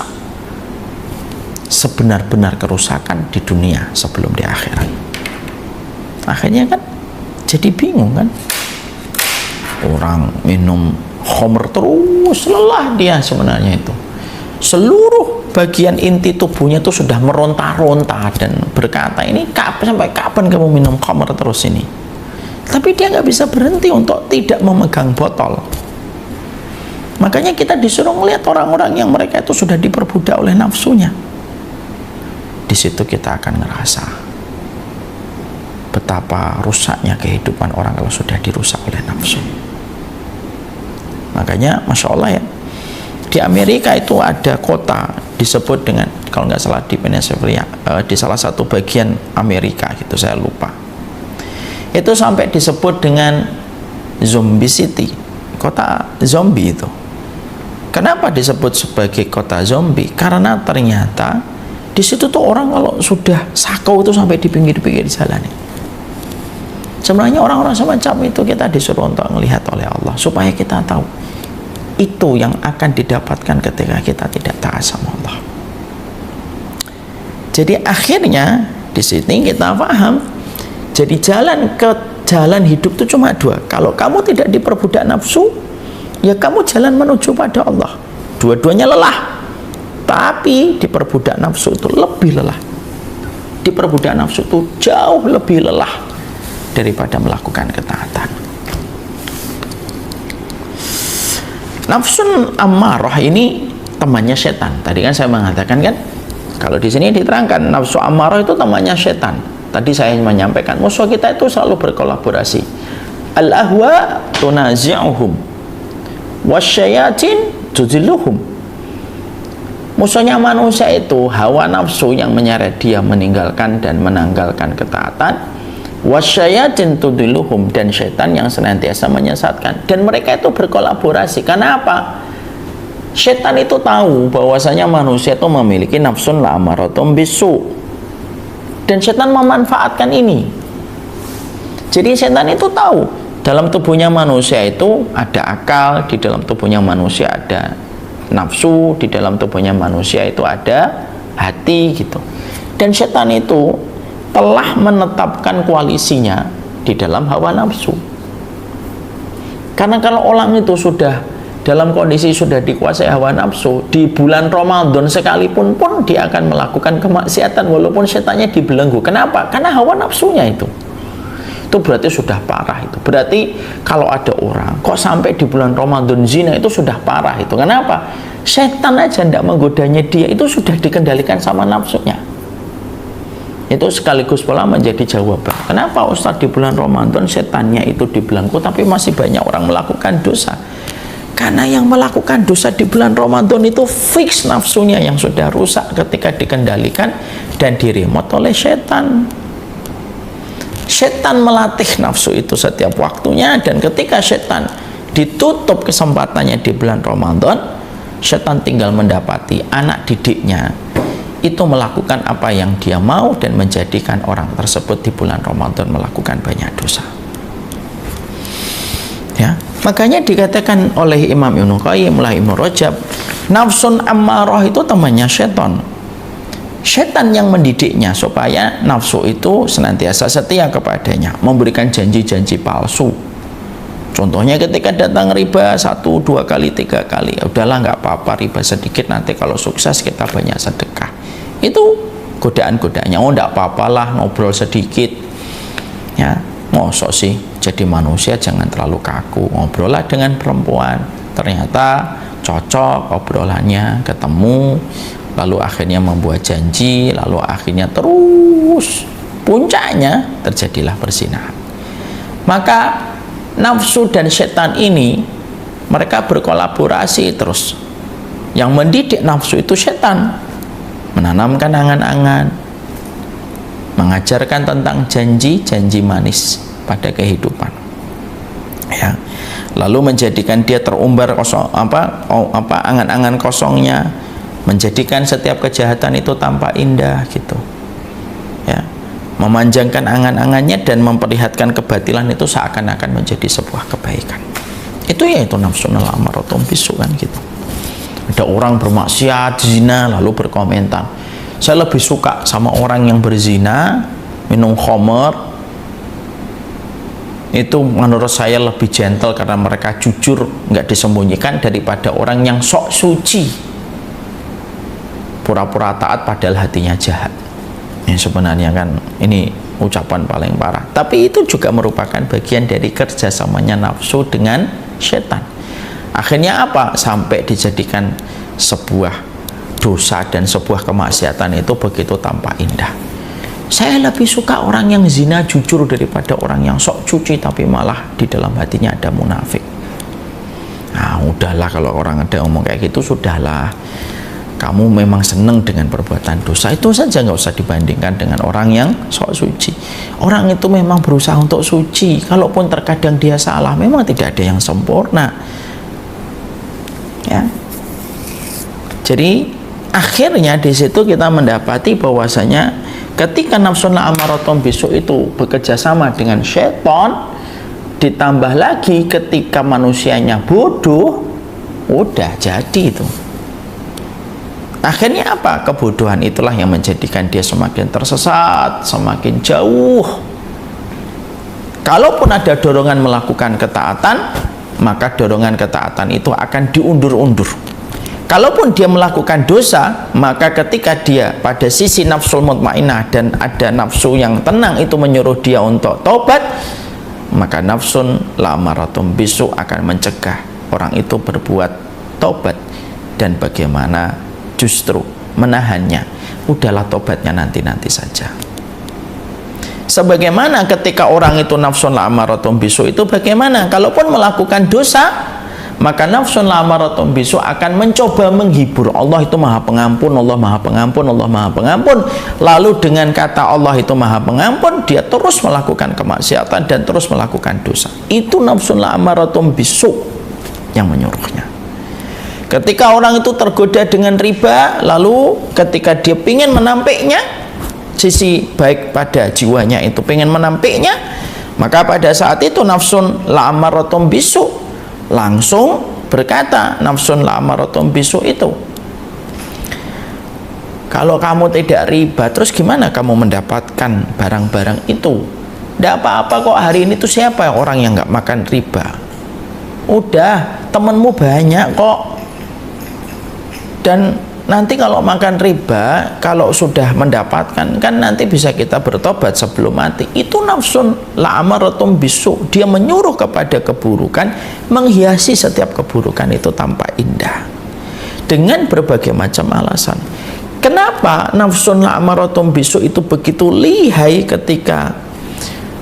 sebenar-benar kerusakan di dunia sebelum di akhirat. Akhirnya kan jadi bingung kan, orang minum khamr terus, lelah dia sebenarnya itu. Seluruh bagian inti tubuhnya itu sudah meronta-ronta dan berkata, ini sampai kapan kamu minum khamr terus ini? Tapi dia nggak bisa berhenti untuk tidak memegang botol. Makanya kita disuruh melihat orang-orang yang mereka itu sudah diperbudak oleh nafsunya. Di situ kita akan ngerasa betapa rusaknya kehidupan orang kalau sudah dirusak oleh nafsu. Makanya Masya Allah ya, di Amerika itu ada kota disebut dengan, kalau nggak salah di Pennsylvania, di salah satu bagian Amerika gitu, saya lupa, itu sampai disebut dengan Zombie City, kota zombie itu. Kenapa disebut sebagai kota zombie? Karena ternyata Di situ tuh orang kalau sudah sakau itu sampai di pinggir-pinggir jalan. Sebenarnya orang-orang semacam itu kita disuruh untuk melihat oleh Allah supaya kita tahu itu yang akan didapatkan ketika kita tidak taat sama Allah. Jadi akhirnya di sini kita paham. Jadi jalan hidup itu cuma dua. Kalau kamu tidak diperbudak nafsu, ya kamu jalan menuju pada Allah. Dua-duanya lelah. Tapi diperbudak nafsu itu lebih lelah. Diperbudak nafsu itu jauh lebih lelah daripada melakukan ketaatan. Nafsun ammarah ini temannya setan. Tadi kan saya mengatakan kan, kalau di sini diterangkan nafsu ammarah itu temannya setan. Tadi saya menyampaikan musuh kita itu selalu berkolaborasi. Al-ahwa tunazi'uhum wasyayatin tudilluhum. Musuhnya manusia itu hawa nafsu yang menyeret dia meninggalkan dan menanggalkan ketaatan, wasyayatin tudilluhum, dan setan yang senantiasa menyesatkan. Dan mereka itu berkolaborasi. Karena apa? Setan itu tahu bahwasanya manusia itu memiliki nafsun la'amaratum bisu, dan setan memanfaatkan ini. Jadi setan itu tahu dalam tubuhnya manusia itu ada akal, di dalam tubuhnya manusia ada nafsu, di dalam tubuhnya manusia itu ada hati gitu. Dan setan itu telah menetapkan koalisinya di dalam hawa nafsu. Karena kalau orang itu sudah dalam kondisi sudah dikuasai hawa nafsu, di bulan Ramadan sekalipun pun dia akan melakukan kemaksiatan walaupun setannya dibelenggu. Kenapa? Karena hawa nafsunya itu berarti sudah parah itu. Berarti kalau ada orang kok sampai di bulan Ramadan zina, itu sudah parah itu. Kenapa? Setan aja tidak menggodanya dia, itu sudah dikendalikan sama nafsunya. Itu sekaligus pula menjadi jawaban kenapa Ustaz di bulan Ramadan setannya itu dibelenggu tapi masih banyak orang melakukan dosa. Karena yang melakukan dosa di bulan Ramadan itu fix nafsunya yang sudah rusak ketika dikendalikan dan diremote oleh setan. Setan melatih nafsu itu setiap waktunya, dan ketika setan ditutup kesempatannya di bulan Ramadan, setan tinggal mendapati anak didiknya itu melakukan apa yang dia mau dan menjadikan orang tersebut di bulan Ramadan melakukan banyak dosa. Ya, makanya dikatakan oleh Imam Ibnu Qayyim, Ibnu Rajab, nafsun ammarah itu temannya setan. Setan yang mendidiknya supaya nafsu itu senantiasa setia kepadanya, memberikan janji-janji palsu. Contohnya ketika datang riba 1, 2 kali, 3 kali, ya udahlah nggak apa-apa, riba sedikit, nanti kalau sukses kita banyak sedekah. Itu godaan-godaannya. Oh nggak apa-apalah ngobrol sedikit, ya mosok sih jadi manusia jangan terlalu kaku, ngobrol lah dengan perempuan, ternyata cocok obrolannya, ketemu, lalu akhirnya membuat janji, lalu akhirnya terus puncaknya terjadilah perzinahan. Maka nafsu dan setan ini mereka berkolaborasi terus. Yang mendidik nafsu itu setan, menanamkan angan-angan, mengajarkan tentang janji-janji manis pada kehidupan, ya. Lalu menjadikan dia terumbar kosong, angan-angan kosongnya, menjadikan setiap kejahatan itu tampak indah gitu, ya, memanjangkan angan-angannya dan memperlihatkan kebatilan itu seakan-akan menjadi sebuah kebaikan. Itu yaitu nafsu amaratum bisu kan gitu. Ada orang bermaksiat, zina, lalu berkomentar, saya lebih suka sama orang yang berzina, minum khamr, itu menurut saya lebih gentle karena mereka jujur, nggak disembunyikan, daripada orang yang sok suci, pura-pura taat padahal hatinya jahat. Ini sebenarnya kan ini ucapan paling parah, tapi itu juga merupakan bagian dari kerjasamanya nafsu dengan setan. Akhirnya apa? Sampai dijadikan sebuah dosa dan sebuah kemaksiatan itu begitu tampak indah. Saya lebih suka orang yang zina jujur daripada orang yang sok suci tapi malah di dalam hatinya ada munafik. Nah udahlah, kalau orang ada ngomong kayak gitu, sudahlah, kamu memang seneng dengan perbuatan dosa, itu saja, nggak usah dibandingkan dengan orang yang sok suci. Orang itu memang berusaha untuk suci, kalaupun terkadang dia salah, memang tidak ada yang sempurna, ya. Jadi akhirnya di situ kita mendapati bahwasanya ketika nafsun la'amaratun bisu itu bekerja sama dengan syaitan, ditambah lagi ketika manusianya bodoh, udah jadi itu. Akhirnya apa? Kebodohan itulah yang menjadikan dia semakin tersesat, semakin jauh. Kalaupun ada dorongan melakukan ketaatan, maka dorongan ketaatan itu akan diundur-undur. Kalaupun dia melakukan dosa, maka ketika dia pada sisi nafsul mutmainah dan ada nafsu yang tenang itu menyuruh dia untuk taubat, maka nafsun la'amaratun bisu akan mencegah orang itu berbuat taubat. Dan bagaimana justru menahannya, udahlah taubatnya nanti-nanti saja. Sebagaimana ketika orang itu nafsun la'amaratun bisu itu bagaimana? Kalaupun melakukan dosa, maka nafsun la'amaratun bisu akan mencoba menghibur. Allah itu maha pengampun, Allah maha pengampun, Allah maha pengampun. Lalu dengan kata Allah itu maha pengampun, dia terus melakukan kemaksiatan dan terus melakukan dosa. Itu nafsun la'amaratun bisu yang menyuruhnya. Ketika orang itu tergoda dengan riba, lalu ketika dia ingin menampiknya, sisi baik pada jiwanya itu ingin menampiknya, maka pada saat itu nafsun la'amaratun bisu langsung berkata, nafsun la'amaratun bisu itu, kalau kamu tidak riba, terus gimana kamu mendapatkan barang-barang itu? Tidak apa-apa kok, hari ini tuh siapa orang yang nggak makan riba? Udah, temenmu banyak kok. Dan nanti kalau makan riba, kalau sudah mendapatkan, kan nanti bisa kita bertobat sebelum mati. Itu nafsun la'amaratun bisu. Dia menyuruh kepada keburukan, menghiasi setiap keburukan itu tampak indah dengan berbagai macam alasan. Kenapa nafsun la'amaratun bisu itu begitu lihai ketika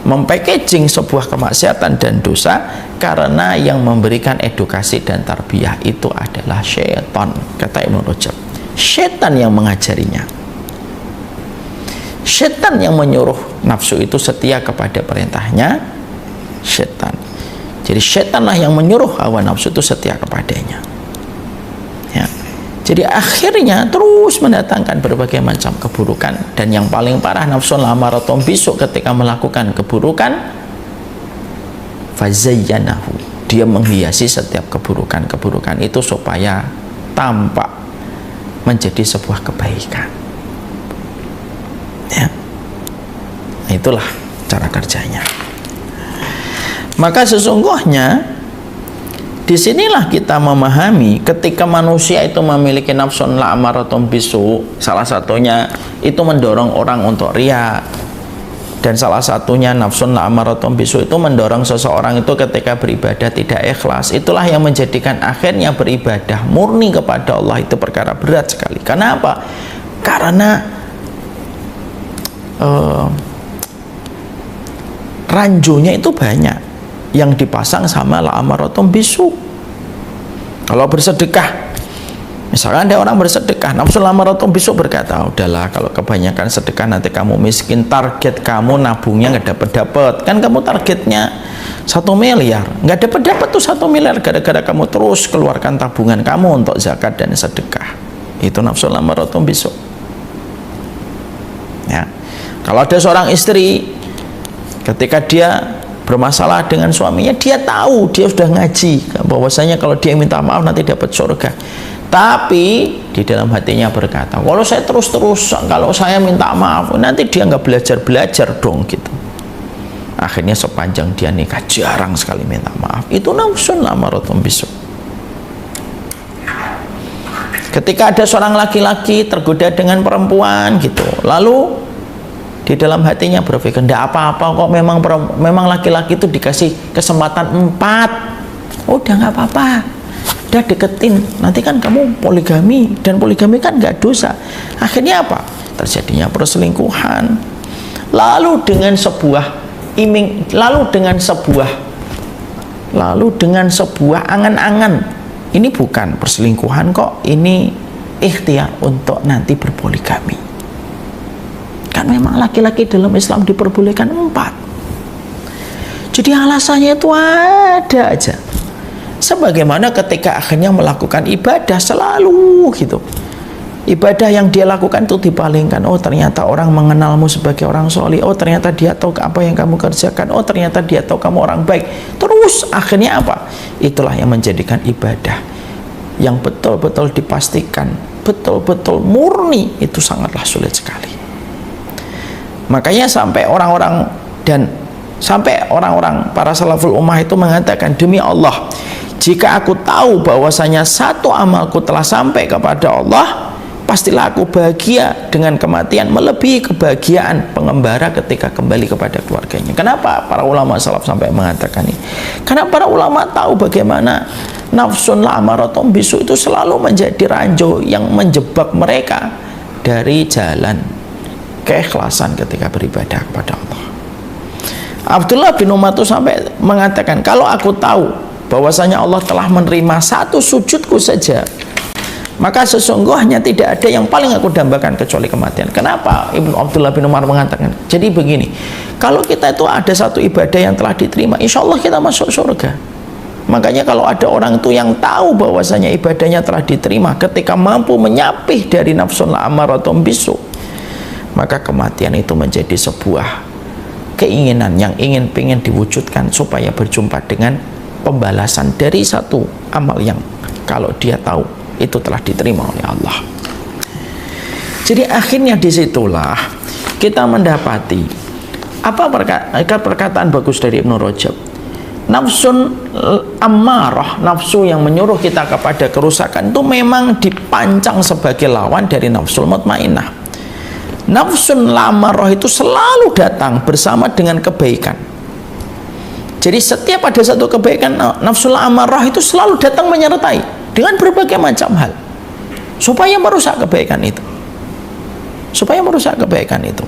mempackaging sebuah kemaksiatan dan dosa? Karena yang memberikan edukasi dan tarbiyah itu adalah syaitan, kata Ibnu Rajab. Syaitan yang mengajarinya, syaitan yang menyuruh nafsu itu setia kepada perintahnya syaitan. Jadi syaitanlah yang menyuruh hawa nafsu itu setia kepadanya, ya. Jadi akhirnya terus mendatangkan berbagai macam keburukan. Dan yang paling parah nafsun la'amaratun bisu ketika melakukan keburukan, fazayyanahu, dia menghiasi setiap keburukan-keburukan itu supaya tampak menjadi sebuah kebaikan, ya. Itulah cara kerjanya. Maka sesungguhnya disinilah kita memahami ketika manusia itu memiliki nafsun la'amaratun bisu, salah satunya itu mendorong orang untuk riya, dan salah satunya nafsun la'amaratun bisu itu mendorong seseorang itu ketika beribadah tidak ikhlas. Itulah yang menjadikan akhirnya beribadah murni kepada Allah itu perkara berat sekali. Kenapa? Karena ranjonya itu banyak yang dipasang sama la'amaratun bisu. Kalau bersedekah, misalkan ada orang bersedekah, nafsu la'amaratun bisu berkata, udahlah kalau kebanyakan sedekah nanti kamu miskin, target kamu nabungnya nggak dapat. Kan kamu targetnya 1 miliar, nggak dapat tuh 1 miliar gara-gara kamu terus keluarkan tabungan kamu untuk zakat dan sedekah. Itu nafsu la'amaratun bisu, ya. Kalau ada seorang istri ketika dia bermasalah dengan suaminya, dia tahu, dia sudah ngaji bahwasanya kalau dia minta maaf nanti dapat surga, tapi di dalam hatinya berkata, kalau saya terus-terus, kalau saya minta maaf nanti dia nggak belajar dong gitu. Akhirnya sepanjang dia nikah jarang sekali minta maaf. Itu nafsun la'amaratun bisu. Ketika ada seorang laki-laki tergoda dengan perempuan gitu, lalu di dalam hatinya berpikir, tidak apa-apa kok, memang laki-laki itu dikasih kesempatan 4, udah nggak apa-apa, udah deketin, nanti kan kamu poligami, dan poligami kan nggak dosa. Akhirnya apa? Terjadinya perselingkuhan. Lalu dengan sebuah angan-angan, ini bukan perselingkuhan kok, ini ikhtiar untuk nanti berpoligami. Kan memang laki-laki dalam Islam diperbolehkan 4. Jadi alasannya itu ada aja. Sebagaimana ketika akhirnya melakukan ibadah selalu gitu, ibadah yang dia lakukan itu dipalingkan. Oh ternyata orang mengenalmu sebagai orang soleh. Oh ternyata dia tahu apa yang kamu kerjakan. Oh ternyata dia tahu kamu orang baik. Terus akhirnya apa? Itulah yang menjadikan ibadah yang betul-betul dipastikan, betul-betul murni, itu sangatlah sulit sekali. Makanya sampai orang-orang para salaful ummah itu mengatakan, demi Allah, jika aku tahu bahwasanya satu amalku telah sampai kepada Allah, pastilah aku bahagia dengan kematian melebihi kebahagiaan pengembara ketika kembali kepada keluarganya. Kenapa para ulama salaf sampai mengatakan ini? Karena para ulama tahu bagaimana nafsun la'amaratun bisu itu selalu menjadi ranjau yang menjebak mereka dari jalan keikhlasan ketika beribadah kepada Allah. Abdullah bin Umar itu sampai mengatakan, kalau aku tahu bahwasanya Allah telah menerima satu sujudku saja, maka sesungguhnya tidak ada yang paling aku dambakan kecuali kematian. Kenapa Ibnu Abdullah bin Umar mengatakan? Jadi begini, kalau kita itu ada satu ibadah yang telah diterima, insya Allah kita masuk surga. Makanya kalau ada orang itu yang tahu bahwasanya ibadahnya telah diterima ketika mampu menyapih dari nafsun la'amaratun bisu, maka kematian itu menjadi sebuah keinginan yang ingin diwujudkan supaya berjumpa dengan pembalasan dari satu amal yang kalau dia tahu itu telah diterima oleh Allah. Jadi akhirnya disitulah kita mendapati apa perkataan bagus dari Ibnu Rajab. Nafsun ammarah, nafsu yang menyuruh kita kepada kerusakan itu memang dipancang sebagai lawan dari nafsul mutmainnah. Nafsun amarah itu selalu datang bersama dengan kebaikan. Jadi setiap ada satu kebaikan, nafsul amarah itu selalu datang menyertai dengan berbagai macam hal supaya merusak kebaikan itu,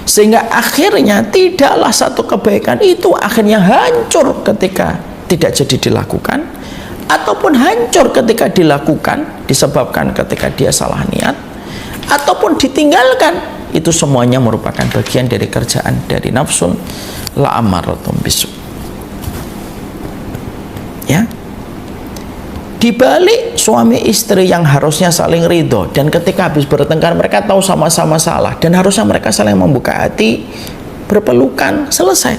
sehingga akhirnya tidaklah satu kebaikan itu akhirnya hancur ketika tidak jadi dilakukan, ataupun hancur ketika dilakukan disebabkan ketika dia salah niat, ataupun ditinggalkan. Itu semuanya merupakan bagian dari kerjaan dari nafsun la'amaratun bisu. Ya, dibalik suami istri yang harusnya saling ridho, dan ketika habis bertengkar mereka tahu sama-sama salah dan harusnya mereka saling membuka hati, berpelukan, selesai.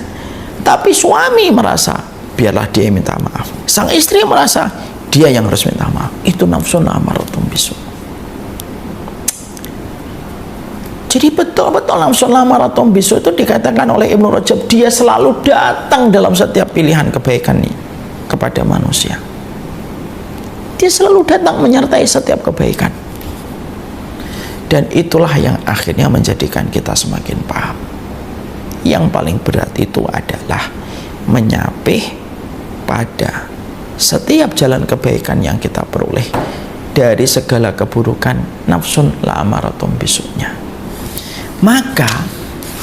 Tapi suami merasa biarlah dia minta maaf, sang istri merasa dia yang harus minta maaf. Itu nafsun la'amaratun bisu. Jadi betul-betul nafsun la'amaratun bisu itu dikatakan oleh Ibnu Rajab, dia selalu datang dalam setiap pilihan kebaikan ini kepada manusia. Dia selalu datang menyertai setiap kebaikan. Dan itulah yang akhirnya menjadikan kita semakin paham. Yang paling berat itu adalah menyapih pada setiap jalan kebaikan yang kita peroleh dari segala keburukan nafsun la'amaratun bisunya. Maka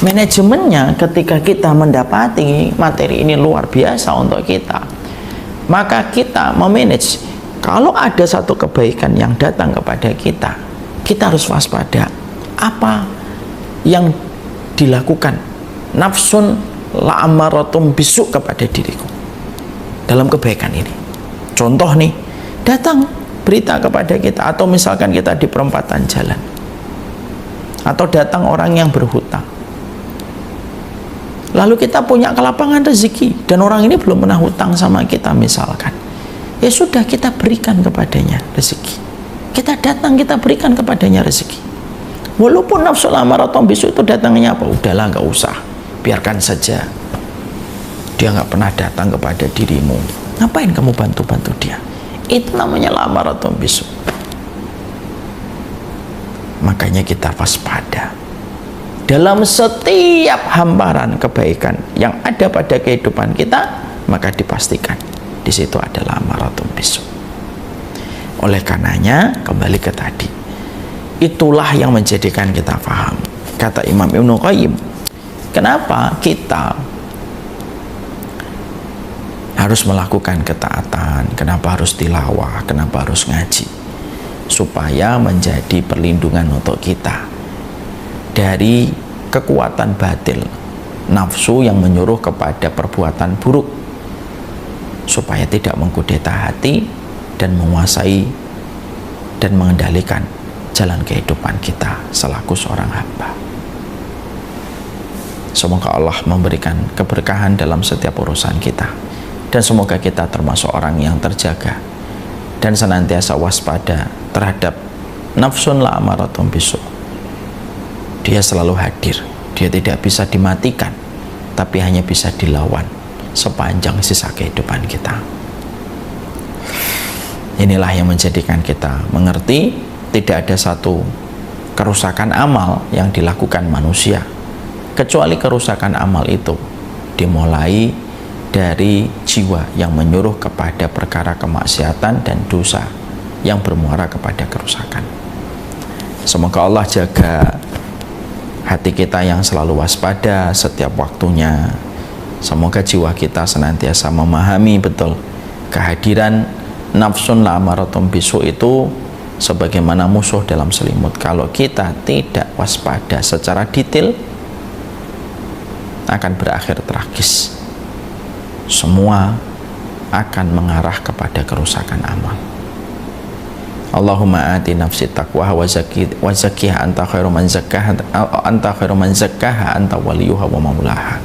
manajemennya ketika kita mendapati materi ini luar biasa untuk kita, maka kita memanage. Kalau ada satu kebaikan yang datang kepada kita, kita harus waspada apa yang dilakukan nafsun la'amaratun bisu kepada diriku dalam kebaikan ini. Contoh nih, datang berita kepada kita, atau misalkan kita di perempatan jalan, atau datang orang yang berhutang, lalu kita punya kelapangan rezeki dan orang ini belum pernah hutang sama kita misalkan, ya sudah, kita berikan kepadanya rezeki. Kita datang, kita berikan kepadanya rezeki. Walaupun nafsu la'amaratun bisu itu datangnya apa? Udahlah, nggak usah, biarkan saja. Dia nggak pernah datang kepada dirimu, ngapain kamu bantu-bantu dia? Itu namanya la'amaratun bisu. Makanya kita waspada dalam setiap hamparan kebaikan yang ada pada kehidupan kita, maka dipastikan di situ adalah la'amaratun bisu. Oleh karenanya, kembali ke tadi, itulah yang menjadikan kita paham. Kata Imam Ibnu Qayyim, kenapa kita harus melakukan ketaatan, kenapa harus tilawah, kenapa harus ngaji? Supaya menjadi perlindungan untuk kita dari kekuatan batil, nafsu yang menyuruh kepada perbuatan buruk, supaya tidak mengkudeta hati dan menguasai dan mengendalikan jalan kehidupan kita selaku seorang hamba. Semoga Allah memberikan keberkahan dalam setiap urusan kita, dan semoga kita termasuk orang yang terjaga dan senantiasa waspada terhadap nafsun la'amaratun bisu. Dia selalu hadir, dia tidak bisa dimatikan, tapi hanya bisa dilawan sepanjang sisa kehidupan kita. Inilah yang menjadikan kita mengerti tidak ada satu kerusakan amal yang dilakukan manusia, kecuali kerusakan amal itu dimulai dari jiwa yang menyuruh kepada perkara kemaksiatan dan dosa yang bermuara kepada kerusakan. Semoga Allah jaga hati kita yang selalu waspada setiap waktunya. Semoga jiwa kita senantiasa memahami betul kehadiran nafsun la'amaratun bisu itu sebagaimana musuh dalam selimut. Kalau kita tidak waspada secara detail, akan berakhir tragis. Semua akan mengarah kepada kerusakan amal. Allahumma ati nafsi taqwaha wa zakkiha anta khairu man zakkaha anta waliyuha wa maulaha.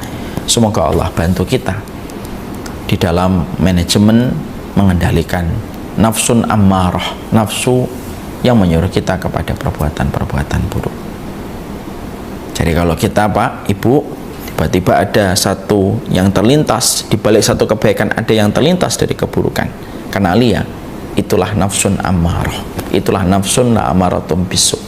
Semoga Allah bantu kita di dalam manajemen mengendalikan nafsun ammarah, nafsu yang menyuruh kita kepada perbuatan-perbuatan buruk. Jadi kalau kita, Pak, Ibu, tiba-tiba ada satu yang terlintas, di balik satu kebaikan ada yang terlintas dari keburukan, kenali ya, itulah nafsun ammarah, itulah nafsun la'amaratun bisu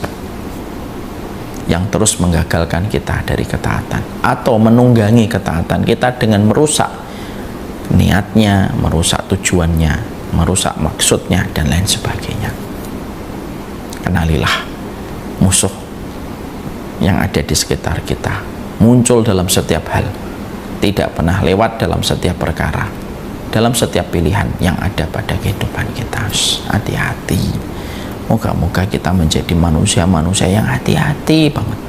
yang terus menggagalkan kita dari ketaatan atau menunggangi ketaatan kita dengan merusak niatnya, merusak tujuannya, merusak maksudnya, dan lain sebagainya. Kenalilah musuh yang ada di sekitar kita, muncul dalam setiap hal, tidak pernah lewat dalam setiap perkara, dalam setiap pilihan yang ada pada kehidupan kita. Hati-hati. Moga-moga kita menjadi manusia-manusia yang hati-hati banget.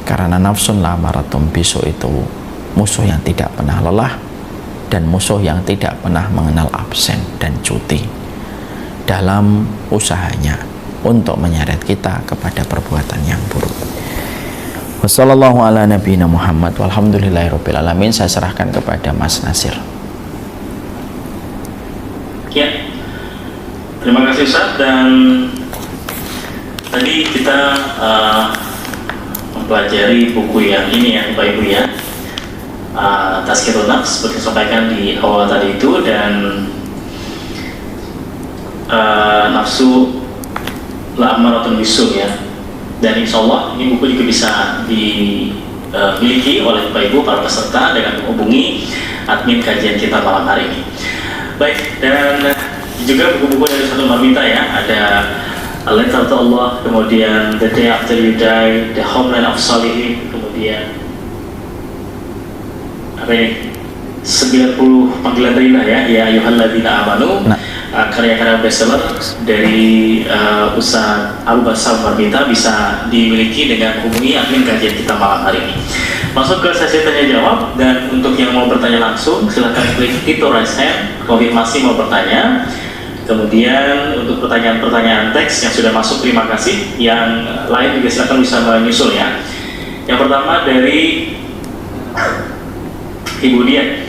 Karena nafsun la'amaratun bisu itu musuh yang tidak pernah lelah dan musuh yang tidak pernah mengenal absen dan cuti dalam usahanya untuk menyeret kita kepada perbuatan yang buruk. Wassallallahu ala nabiyina Muhammad walhamdulillahirabbil alamin. Saya serahkan kepada Mas Nasir. Ya, terima kasih Ustaz. Dan tadi kita mempelajari buku yang ini ya Bapak Ibu ya, Tazkiyatun Nafs seperti disampaikan di awal tadi itu, dan nafsu la'amaratun bisu ya. Dan insya Allah ini buku juga bisa dimiliki oleh Bapak Ibu para peserta dengan menghubungi admin kajian kita malam hari ini. Baik, dan juga buku-buku dari Ustaz Marmita ya, ada A Letter to Allah, kemudian The Day After You Die, The Homeland of Salihin, kemudian apa ini? 90 panggilan Rina ya, Ya Ayyuhalladzina Amanu. Karya-karya bestseller dari Ustaz Abu Bassam Marmita bisa dimiliki dengan hubungi admin kajian kita malam hari ini. Masuk ke sesi tanya jawab, dan untuk yang mau bertanya langsung silahkan klik itu raise hand, konfirmasi mau bertanya. Kemudian untuk pertanyaan-pertanyaan teks yang sudah masuk terima kasih, yang lain juga silahkan bisa menyusul ya. Yang pertama dari Ibu Dian.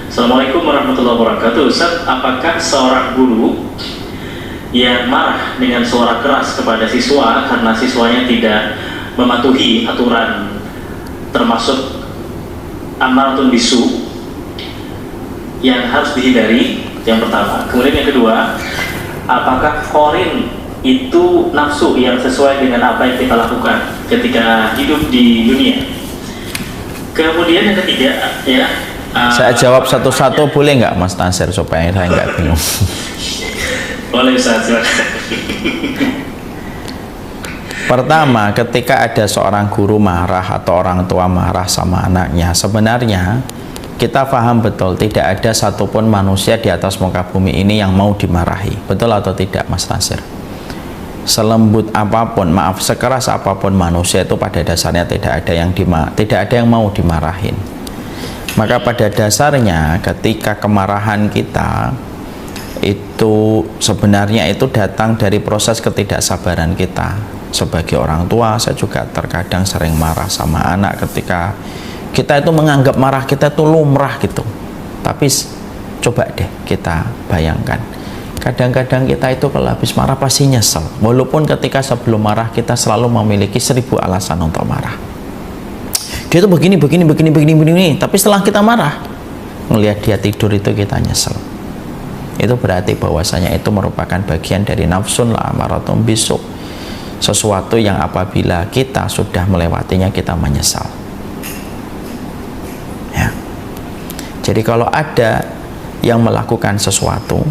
Assalamualaikum warahmatullahi wabarakatuh. Ustaz, apakah seorang guru yang marah dengan suara keras kepada siswa karena siswanya tidak mematuhi aturan termasuk amaratun bisu yang harus dihindari? Yang pertama. Kemudian yang kedua, apakah korin itu nafsu yang sesuai dengan apa yang kita lakukan ketika hidup di dunia? Kemudian yang ketiga ya, saya jawab satu-satu boleh nggak Mas Nasir supaya saya nggak bingung? Boleh Ustaz, silakan. Pertama, ketika ada seorang guru marah atau orang tua marah sama anaknya, sebenarnya kita paham betul tidak ada satupun manusia di atas muka bumi ini yang mau dimarahi. Betul atau tidak Mas Nasir? Selembut apapun, maaf, sekeras apapun manusia itu pada dasarnya tidak ada yang mau dimarahin. Maka pada dasarnya ketika kemarahan kita itu itu sebenarnya itu datang dari proses ketidaksabaran kita. Sebagai orang tua, saya juga terkadang sering marah sama anak ketika kita itu menganggap marah kita itu lumrah gitu. Tapi coba deh kita bayangkan, kadang-kadang kita itu kalau habis marah pasti nyesel, walaupun ketika sebelum marah kita selalu memiliki 1000 alasan untuk marah. Dia tuh begini, tapi setelah kita marah, ngelihat dia tidur itu kita nyesel. Itu berarti bahwasanya itu merupakan bagian dari nafsun la'amaratun bisu', sesuatu yang apabila kita sudah melewatinya kita menyesal. Ya. Jadi kalau ada yang melakukan sesuatu,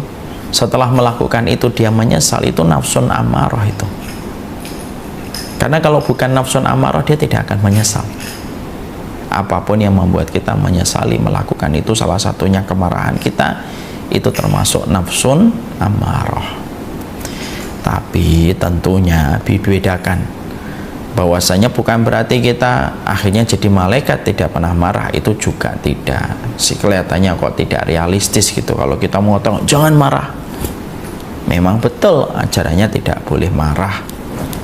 setelah melakukan itu dia menyesal, itu nafsun amarah itu. Karena kalau bukan nafsun amarah dia tidak akan menyesal. Apapun yang membuat kita menyesali melakukan itu, salah satunya kemarahan kita, itu termasuk nafsun amarah. Tapi tentunya dibedakan, bahwasanya bukan berarti kita akhirnya jadi malaikat tidak pernah marah, itu juga tidak. Kelihatannya kok tidak realistis gitu kalau kita mengatakan jangan marah. Memang betul ajarannya tidak boleh marah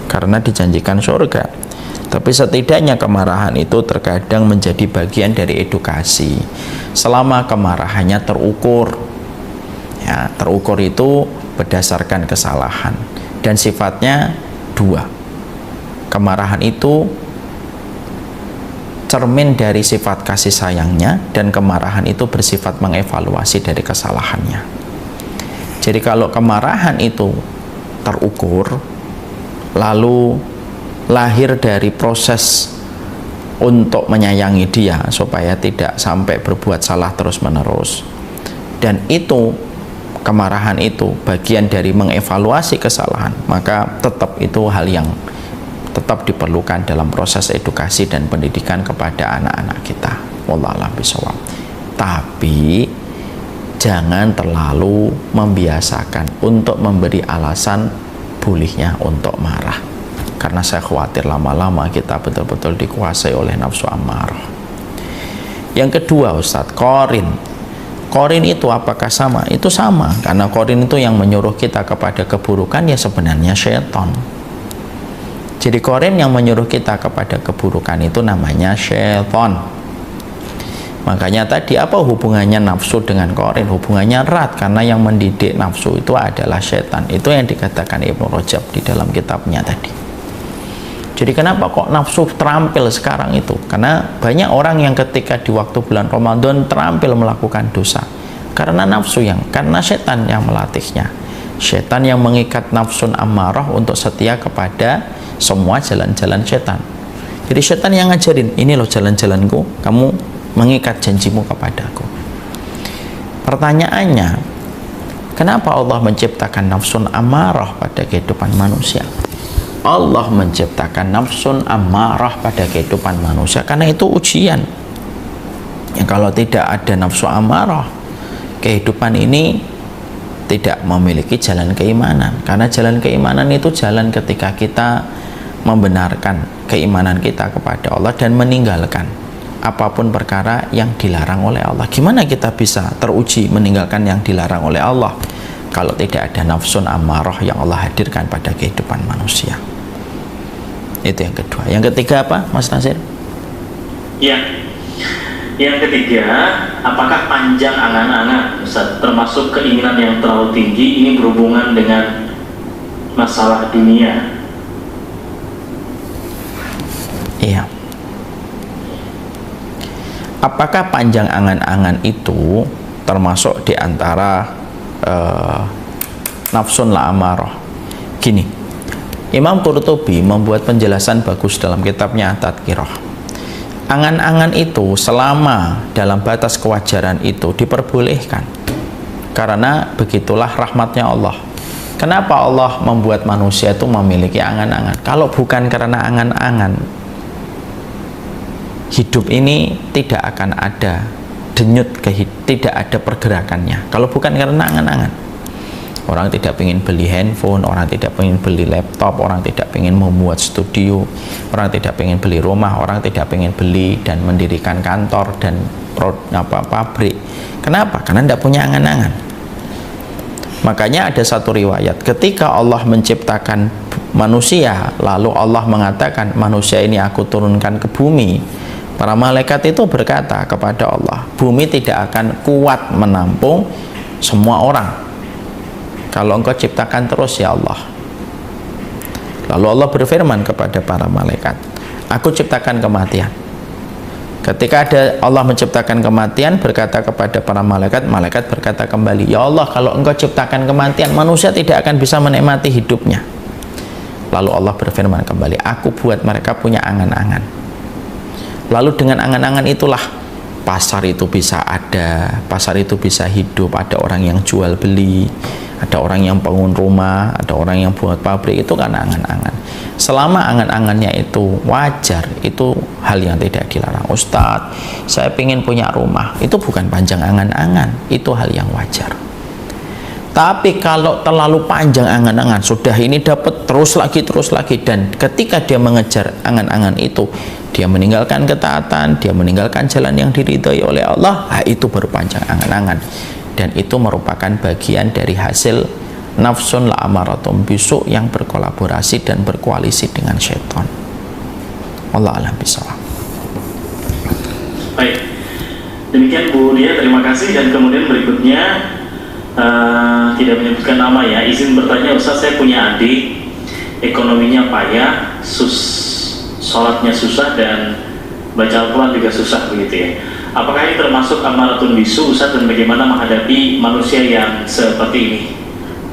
karena dijanjikan surga. Tapi setidaknya kemarahan itu terkadang menjadi bagian dari edukasi. Selama kemarahannya terukur, ya, terukur itu berdasarkan kesalahan dan sifatnya dua. Kemarahan itu cermin dari sifat kasih sayangnya, dan kemarahan itu bersifat mengevaluasi dari kesalahannya. Jadi kalau kemarahan itu terukur, lalu lahir dari proses untuk menyayangi dia supaya tidak sampai berbuat salah terus-menerus, dan itu kemarahan itu bagian dari mengevaluasi kesalahan, maka tetap itu hal yang tetap diperlukan dalam proses edukasi dan pendidikan kepada anak-anak kita. Wallahu a'lam bishawab. Tapi jangan terlalu membiasakan untuk memberi alasan bolehnya untuk marah, karena saya khawatir lama-lama kita betul-betul dikuasai oleh nafsu amarah. Yang kedua, Ustadz, Qarin itu apakah sama? Itu sama, karena qarin itu yang menyuruh kita kepada keburukan ya sebenarnya syaitan. Jadi qarin yang menyuruh kita kepada keburukan itu namanya syaitan. Makanya tadi apa hubungannya nafsu dengan qarin? Hubungannya erat, karena yang mendidik nafsu itu adalah syaitan. Itu yang dikatakan Ibnu Rajab di dalam kitabnya tadi. Jadi kenapa kok nafsu terampil sekarang itu? Karena banyak orang yang ketika di waktu bulan Ramadan terampil melakukan dosa. Karena nafsu karena setan yang melatihnya. Setan yang mengikat nafsun amarah untuk setia kepada semua jalan-jalan setan. Jadi setan yang ngajarin, ini loh jalan-jalanku, kamu mengikat janjimu kepadaku. Pertanyaannya, kenapa Allah menciptakan nafsun amarah pada kehidupan manusia? Allah menciptakan nafsun amarah pada kehidupan manusia karena itu ujian. Ya, kalau tidak ada nafsu amarah, kehidupan ini tidak memiliki jalan keimanan. Karena jalan keimanan itu jalan ketika kita membenarkan keimanan kita kepada Allah dan meninggalkan apapun perkara yang dilarang oleh Allah. Gimana kita bisa teruji meninggalkan yang dilarang oleh Allah kalau tidak ada nafsun amarah yang Allah hadirkan pada kehidupan manusia? Itu yang kedua. Yang ketiga apa, Mas Nasir? Ya, yang ketiga, apakah panjang angan-angan, Ustaz, termasuk keinginan yang terlalu tinggi, ini berhubungan dengan masalah dunia? Iya. Apakah panjang angan-angan itu termasuk di antara nafsun la'amarah? Gini, Imam Qurtubi membuat penjelasan bagus dalam kitabnya Tadhkirah. Angan-angan itu selama dalam batas kewajaran itu diperbolehkan, karena begitulah rahmatnya Allah. Kenapa Allah membuat manusia itu memiliki angan-angan? Kalau bukan karena angan-angan, hidup ini tidak akan ada denyut, tidak ada pergerakannya. Kalau bukan karena angan-angan, orang tidak ingin beli handphone, orang tidak ingin beli laptop, orang tidak ingin membuat studio, orang tidak ingin beli rumah, orang tidak ingin beli dan mendirikan kantor dan pabrik. Kenapa? Karena tidak punya angan-angan. Makanya ada satu riwayat, ketika Allah menciptakan manusia, lalu Allah mengatakan, manusia ini aku turunkan ke bumi. Para malaikat itu berkata kepada Allah, bumi tidak akan kuat menampung semua orang kalau engkau ciptakan terus ya Allah. Lalu Allah berfirman kepada para malaikat, aku ciptakan kematian. Ketika Allah menciptakan kematian, berkata kepada para malaikat, malaikat berkata kembali, ya Allah, kalau engkau ciptakan kematian, manusia tidak akan bisa menikmati hidupnya. Lalu Allah berfirman kembali, aku buat mereka punya angan-angan. Lalu dengan angan-angan itulah pasar itu bisa ada, pasar itu bisa hidup, ada orang yang jual beli, ada orang yang bangun rumah, ada orang yang buat pabrik, itu kan angan-angan. Selama angan-angannya itu wajar, itu hal yang tidak dilarang. Ustadz, saya ingin punya rumah, itu bukan panjang angan-angan, itu hal yang wajar. Tapi kalau terlalu panjang angan-angan, sudah ini dapat terus lagi, dan ketika dia mengejar angan-angan itu, dia meninggalkan ketaatan, dia meninggalkan jalan yang diridhai oleh Allah, itu baru panjang angan-angan. Dan itu merupakan bagian dari hasil nafsun la'amaratum bisu yang berkolaborasi dan berkoalisi dengan syaitan. Allah alam bisawab. Baik, demikian Bu Dia, terima kasih. Dan kemudian berikutnya tidak menyebutkan nama ya, izin bertanya Ustaz, saya punya adik, ekonominya payah, sholatnya susah dan baca Al-Quran juga susah begitu ya. Apakah ini termasuk amaratun bisu Ustaz, dan bagaimana menghadapi manusia yang seperti ini?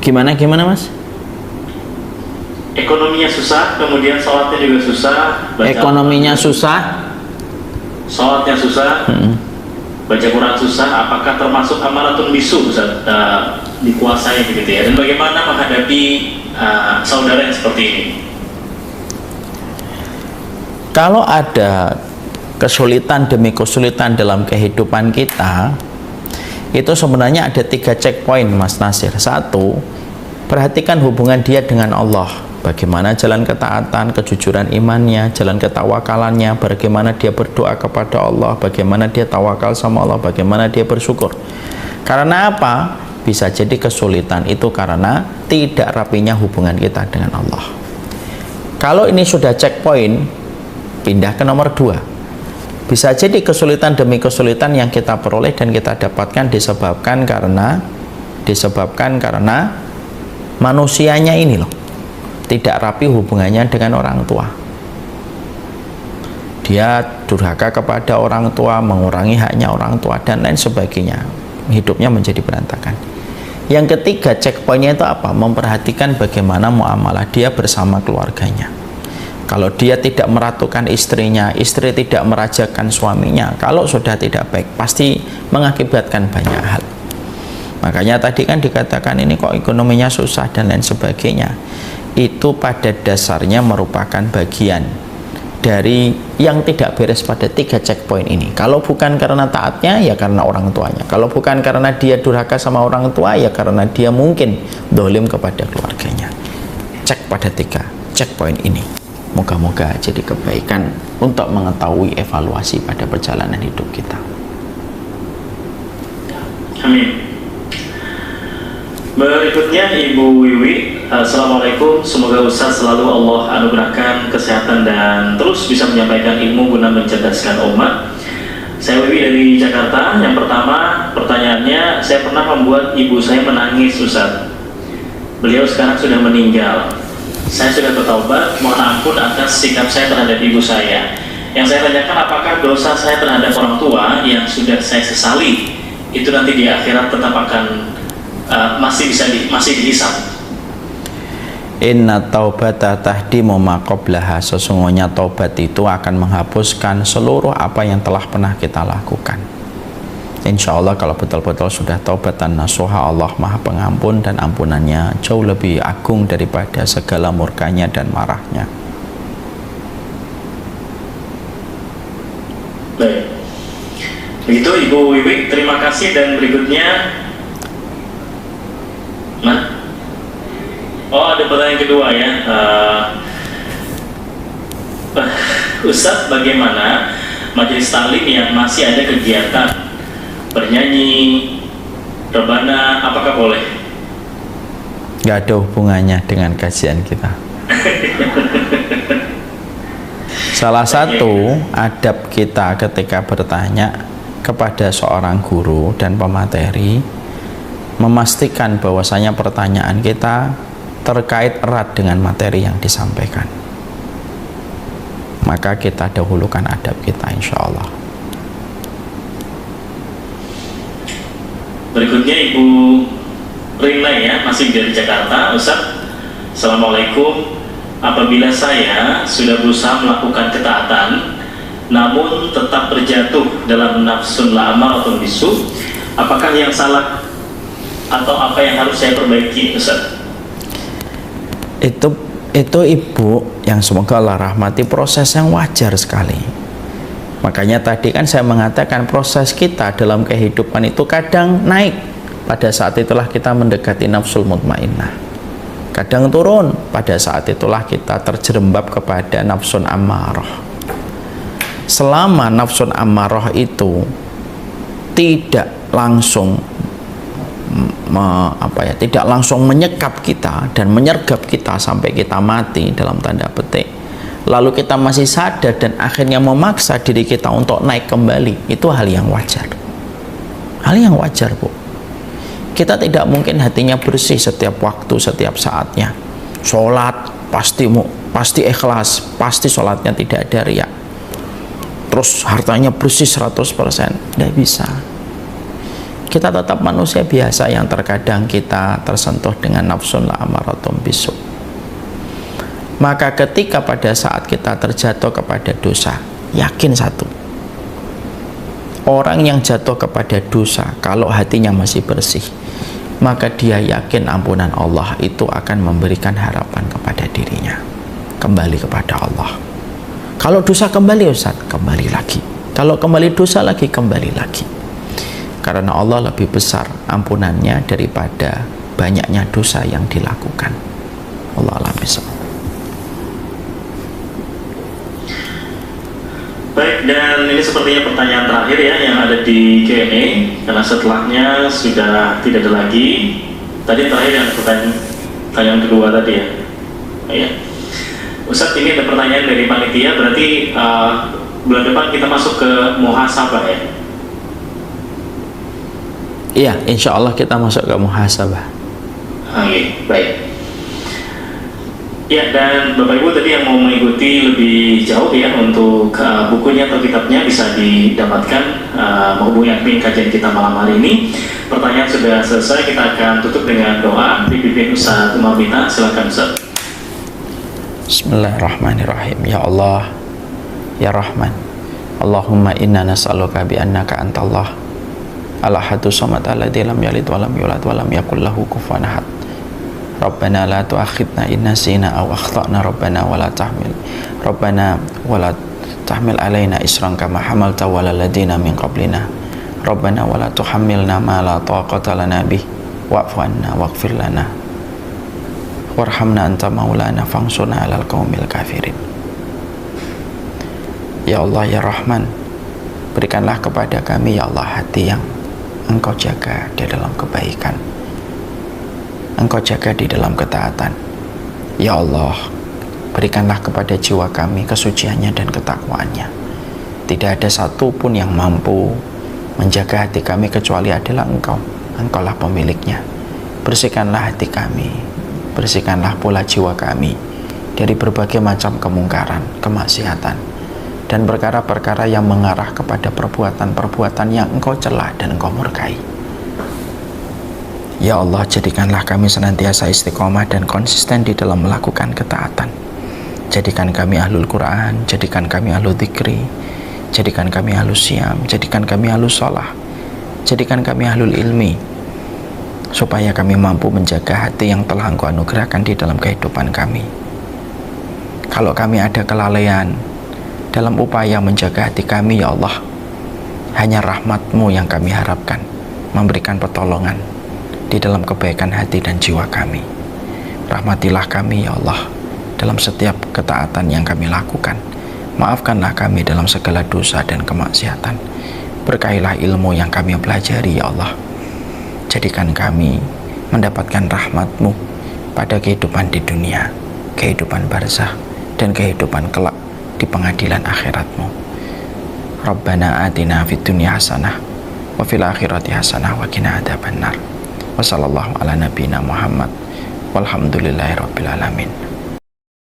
Gimana Mas? Ekonominya susah, kemudian sholatnya juga susah. Ekonominya susah, sholatnya susah, baca Quran susah. Apakah termasuk amaratun bisu Ustaz, dikuasai begitu ya? Dan bagaimana menghadapi saudara yang seperti ini? Kalau ada kesulitan demi kesulitan dalam kehidupan kita, itu sebenarnya ada 3 checkpoint Mas Nasir. 1, perhatikan hubungan dia dengan Allah, bagaimana jalan ketaatan, kejujuran imannya, jalan ketawakalannya, bagaimana dia berdoa kepada Allah, bagaimana dia tawakal sama Allah, bagaimana dia bersyukur. Karena apa? Bisa jadi kesulitan itu karena tidak rapinya hubungan kita dengan Allah. Kalau ini sudah checkpoint, pindah ke nomor 2. Bisa jadi kesulitan demi kesulitan yang kita peroleh dan kita dapatkan disebabkan karena manusianya ini loh, tidak rapi hubungannya dengan orang tua. Dia durhaka kepada orang tua, mengurangi haknya orang tua, dan lain sebagainya. Hidupnya menjadi berantakan. Yang ketiga, checkpointnya itu apa? Memperhatikan bagaimana muamalah dia bersama keluarganya. Kalau dia tidak meratukan istrinya, istri tidak merajakan suaminya, kalau sudah tidak baik, pasti mengakibatkan banyak hal. Makanya tadi kan dikatakan ini kok ekonominya susah dan lain sebagainya. Itu pada dasarnya merupakan bagian dari yang tidak beres pada 3 checkpoint ini. Kalau bukan karena taatnya, ya karena orang tuanya. Kalau bukan karena dia durhaka sama orang tua, ya karena dia mungkin dolim kepada keluarganya. Cek pada 3 checkpoint ini. Moga-moga jadi kebaikan untuk mengetahui evaluasi pada perjalanan hidup kita. Amin. Berikutnya Ibu Wiwi, Assalamualaikum, semoga Ustaz selalu Allah anugerahkan kesehatan dan terus bisa menyampaikan ilmu guna mencerdaskan umat. Saya Wiwi dari Jakarta. Yang pertama, pertanyaannya, saya pernah membuat ibu saya menangis Ustaz. Beliau sekarang sudah meninggal. Saya sudah bertaubat, mohon ampun atas sikap saya terhadap ibu saya. Yang saya tanyakan, apakah dosa saya terhadap orang tua yang sudah saya sesali itu nanti di akhirat tetap akan masih dihisab? Inna taubata tahdimu ma qablaha, sesungguhnya taubat itu akan menghapuskan seluruh apa yang telah pernah kita lakukan. Insya Allah kalau betul-betul sudah taubatan nasuha, Allah maha pengampun dan ampunannya jauh lebih agung daripada segala murkanya dan marahnya. Baik, begitu Ibu Wiwi, terima kasih. Dan berikutnya, ada pertanyaan kedua ya. Ustadz, bagaimana majelis taklim yang masih ada kegiatan bernyanyi, rebana, apakah boleh? nggak ada hubungannya dengan kajian kita. Salah satu adab kita ketika bertanya kepada seorang guru dan pemateri, memastikan bahwasanya pertanyaan kita terkait erat dengan materi yang disampaikan. Maka kita dahulukan adab kita, insya Allah. Berikutnya Ibu Rina ya, masih dari Jakarta. Ustaz, Assalamualaikum. Apabila saya sudah berusaha melakukan ketaatan namun tetap terjatuh dalam nafsun la'amar atau bisu, apakah yang salah atau apa yang harus saya perbaiki, Ustaz? Itu ibu yang semoga Allah rahmati, proses yang wajar sekali. Makanya tadi kan saya mengatakan proses kita dalam kehidupan itu kadang naik, pada saat itulah kita mendekati nafsul mutmainnah. Kadang turun, pada saat itulah kita terjerembab kepada nafsun ammarah. Selama nafsun ammarah itu tidak langsung tidak langsung menyekap kita dan menyergap kita sampai kita mati dalam tanda petik, lalu kita masih sadar dan akhirnya memaksa diri kita untuk naik kembali, itu hal yang wajar. Hal yang wajar, Bu. Kita tidak mungkin hatinya bersih setiap waktu, setiap saatnya. Sholat pasti ikhlas, pasti sholatnya tidak ada riya. Terus hartanya bersih 100%, tidak bisa. Kita tetap manusia biasa yang terkadang kita tersentuh dengan nafsun la'amaratun bisu. Maka ketika pada saat kita terjatuh kepada dosa, yakin satu, orang yang jatuh kepada dosa kalau hatinya masih bersih, maka dia yakin ampunan Allah itu akan memberikan harapan kepada dirinya, kembali kepada Allah. Kalau dosa kembali, Ustaz, kembali lagi. Kalau kembali dosa lagi, kembali lagi. Karena Allah lebih besar ampunannya daripada banyaknya dosa yang dilakukan. Allah a'lam bishawab. Baik, dan ini sepertinya pertanyaan terakhir ya yang ada di Q&A, karena setelahnya sudah tidak ada lagi. Tadi terakhir yang pertanyaan kedua tadi ya. Ya. Ustaz, ini ada pertanyaan dari panitia, berarti bulan depan kita masuk ke muhasabah ya? Iya, insya Allah kita masuk ke muhasabah. Oke, baik. Ya, dan Bapak Ibu tadi yang mau mengikuti lebih jauh ya untuk bukunya atau kitabnya bisa didapatkan, menghubungi admin kajian kita malam hari ini. Pertanyaan sudah selesai, kita akan tutup dengan doa dipimpin Ustaz Umar Bita. Silakan Ustaz. Bismillahirrahmanirrahim. Ya Allah, Ya Rahman, Allahumma inna nas'aluka bi annaka antallah al-ahadu samad alladzi lam yalid wa lam yulad wa lam yakul lahu kufuwan ahad. Rabbana la tu'akhidna in nasina aw akhtana Rabbana wa la tahmil alaina isran kama hamalta 'alal ladzina min qablina. Rabbana wa la tuhammilna ma la taqata lana bih wa'fu 'anna waghfir lana warhamna anta maulana fansurna 'alal qaumil kafirin. Ya Allah, Ya Rahman, berikanlah kepada kami ya Allah hati yang Engkau jaga di dalam kebaikan, Engkau jaga di dalam ketaatan. Ya Allah, berikanlah kepada jiwa kami kesuciannya dan ketakwaannya. Tidak ada satupun yang mampu menjaga hati kami kecuali adalah Engkau. Engkaulah pemiliknya. Bersihkanlah hati kami, bersihkanlah pula jiwa kami dari berbagai macam kemungkaran, kemaksiatan, dan perkara-perkara yang mengarah kepada perbuatan-perbuatan yang Engkau celah dan Engkau murkai. Ya Allah, jadikanlah kami senantiasa istiqomah dan konsisten di dalam melakukan ketaatan. Jadikan kami ahlul Quran, jadikan kami ahlul dzikri, jadikan kami ahlul siyam, jadikan kami ahlul shalah, jadikan kami ahlul ilmi, supaya kami mampu menjaga hati yang telah Engkau anugerahkan di dalam kehidupan kami. Kalau kami ada kelalaian dalam upaya menjaga hati kami, ya Allah, hanya rahmat-Mu yang kami harapkan, memberikan pertolongan di dalam kebaikan hati dan jiwa kami. Rahmatilah kami ya Allah dalam setiap ketaatan yang kami lakukan. Maafkanlah kami dalam segala dosa dan kemaksiatan. Berkailah ilmu yang kami pelajari ya Allah. Jadikan kami mendapatkan rahmat-Mu pada kehidupan di dunia, kehidupan barzah, dan kehidupan kelak di pengadilan akhiratmu. Rabbana atina fid dunya hasanah wa fil akhirati hasanah wa qina adzabannar. Wassallallahu ala nabiyyina Muhammad walhamdulillahi rabbil alamin.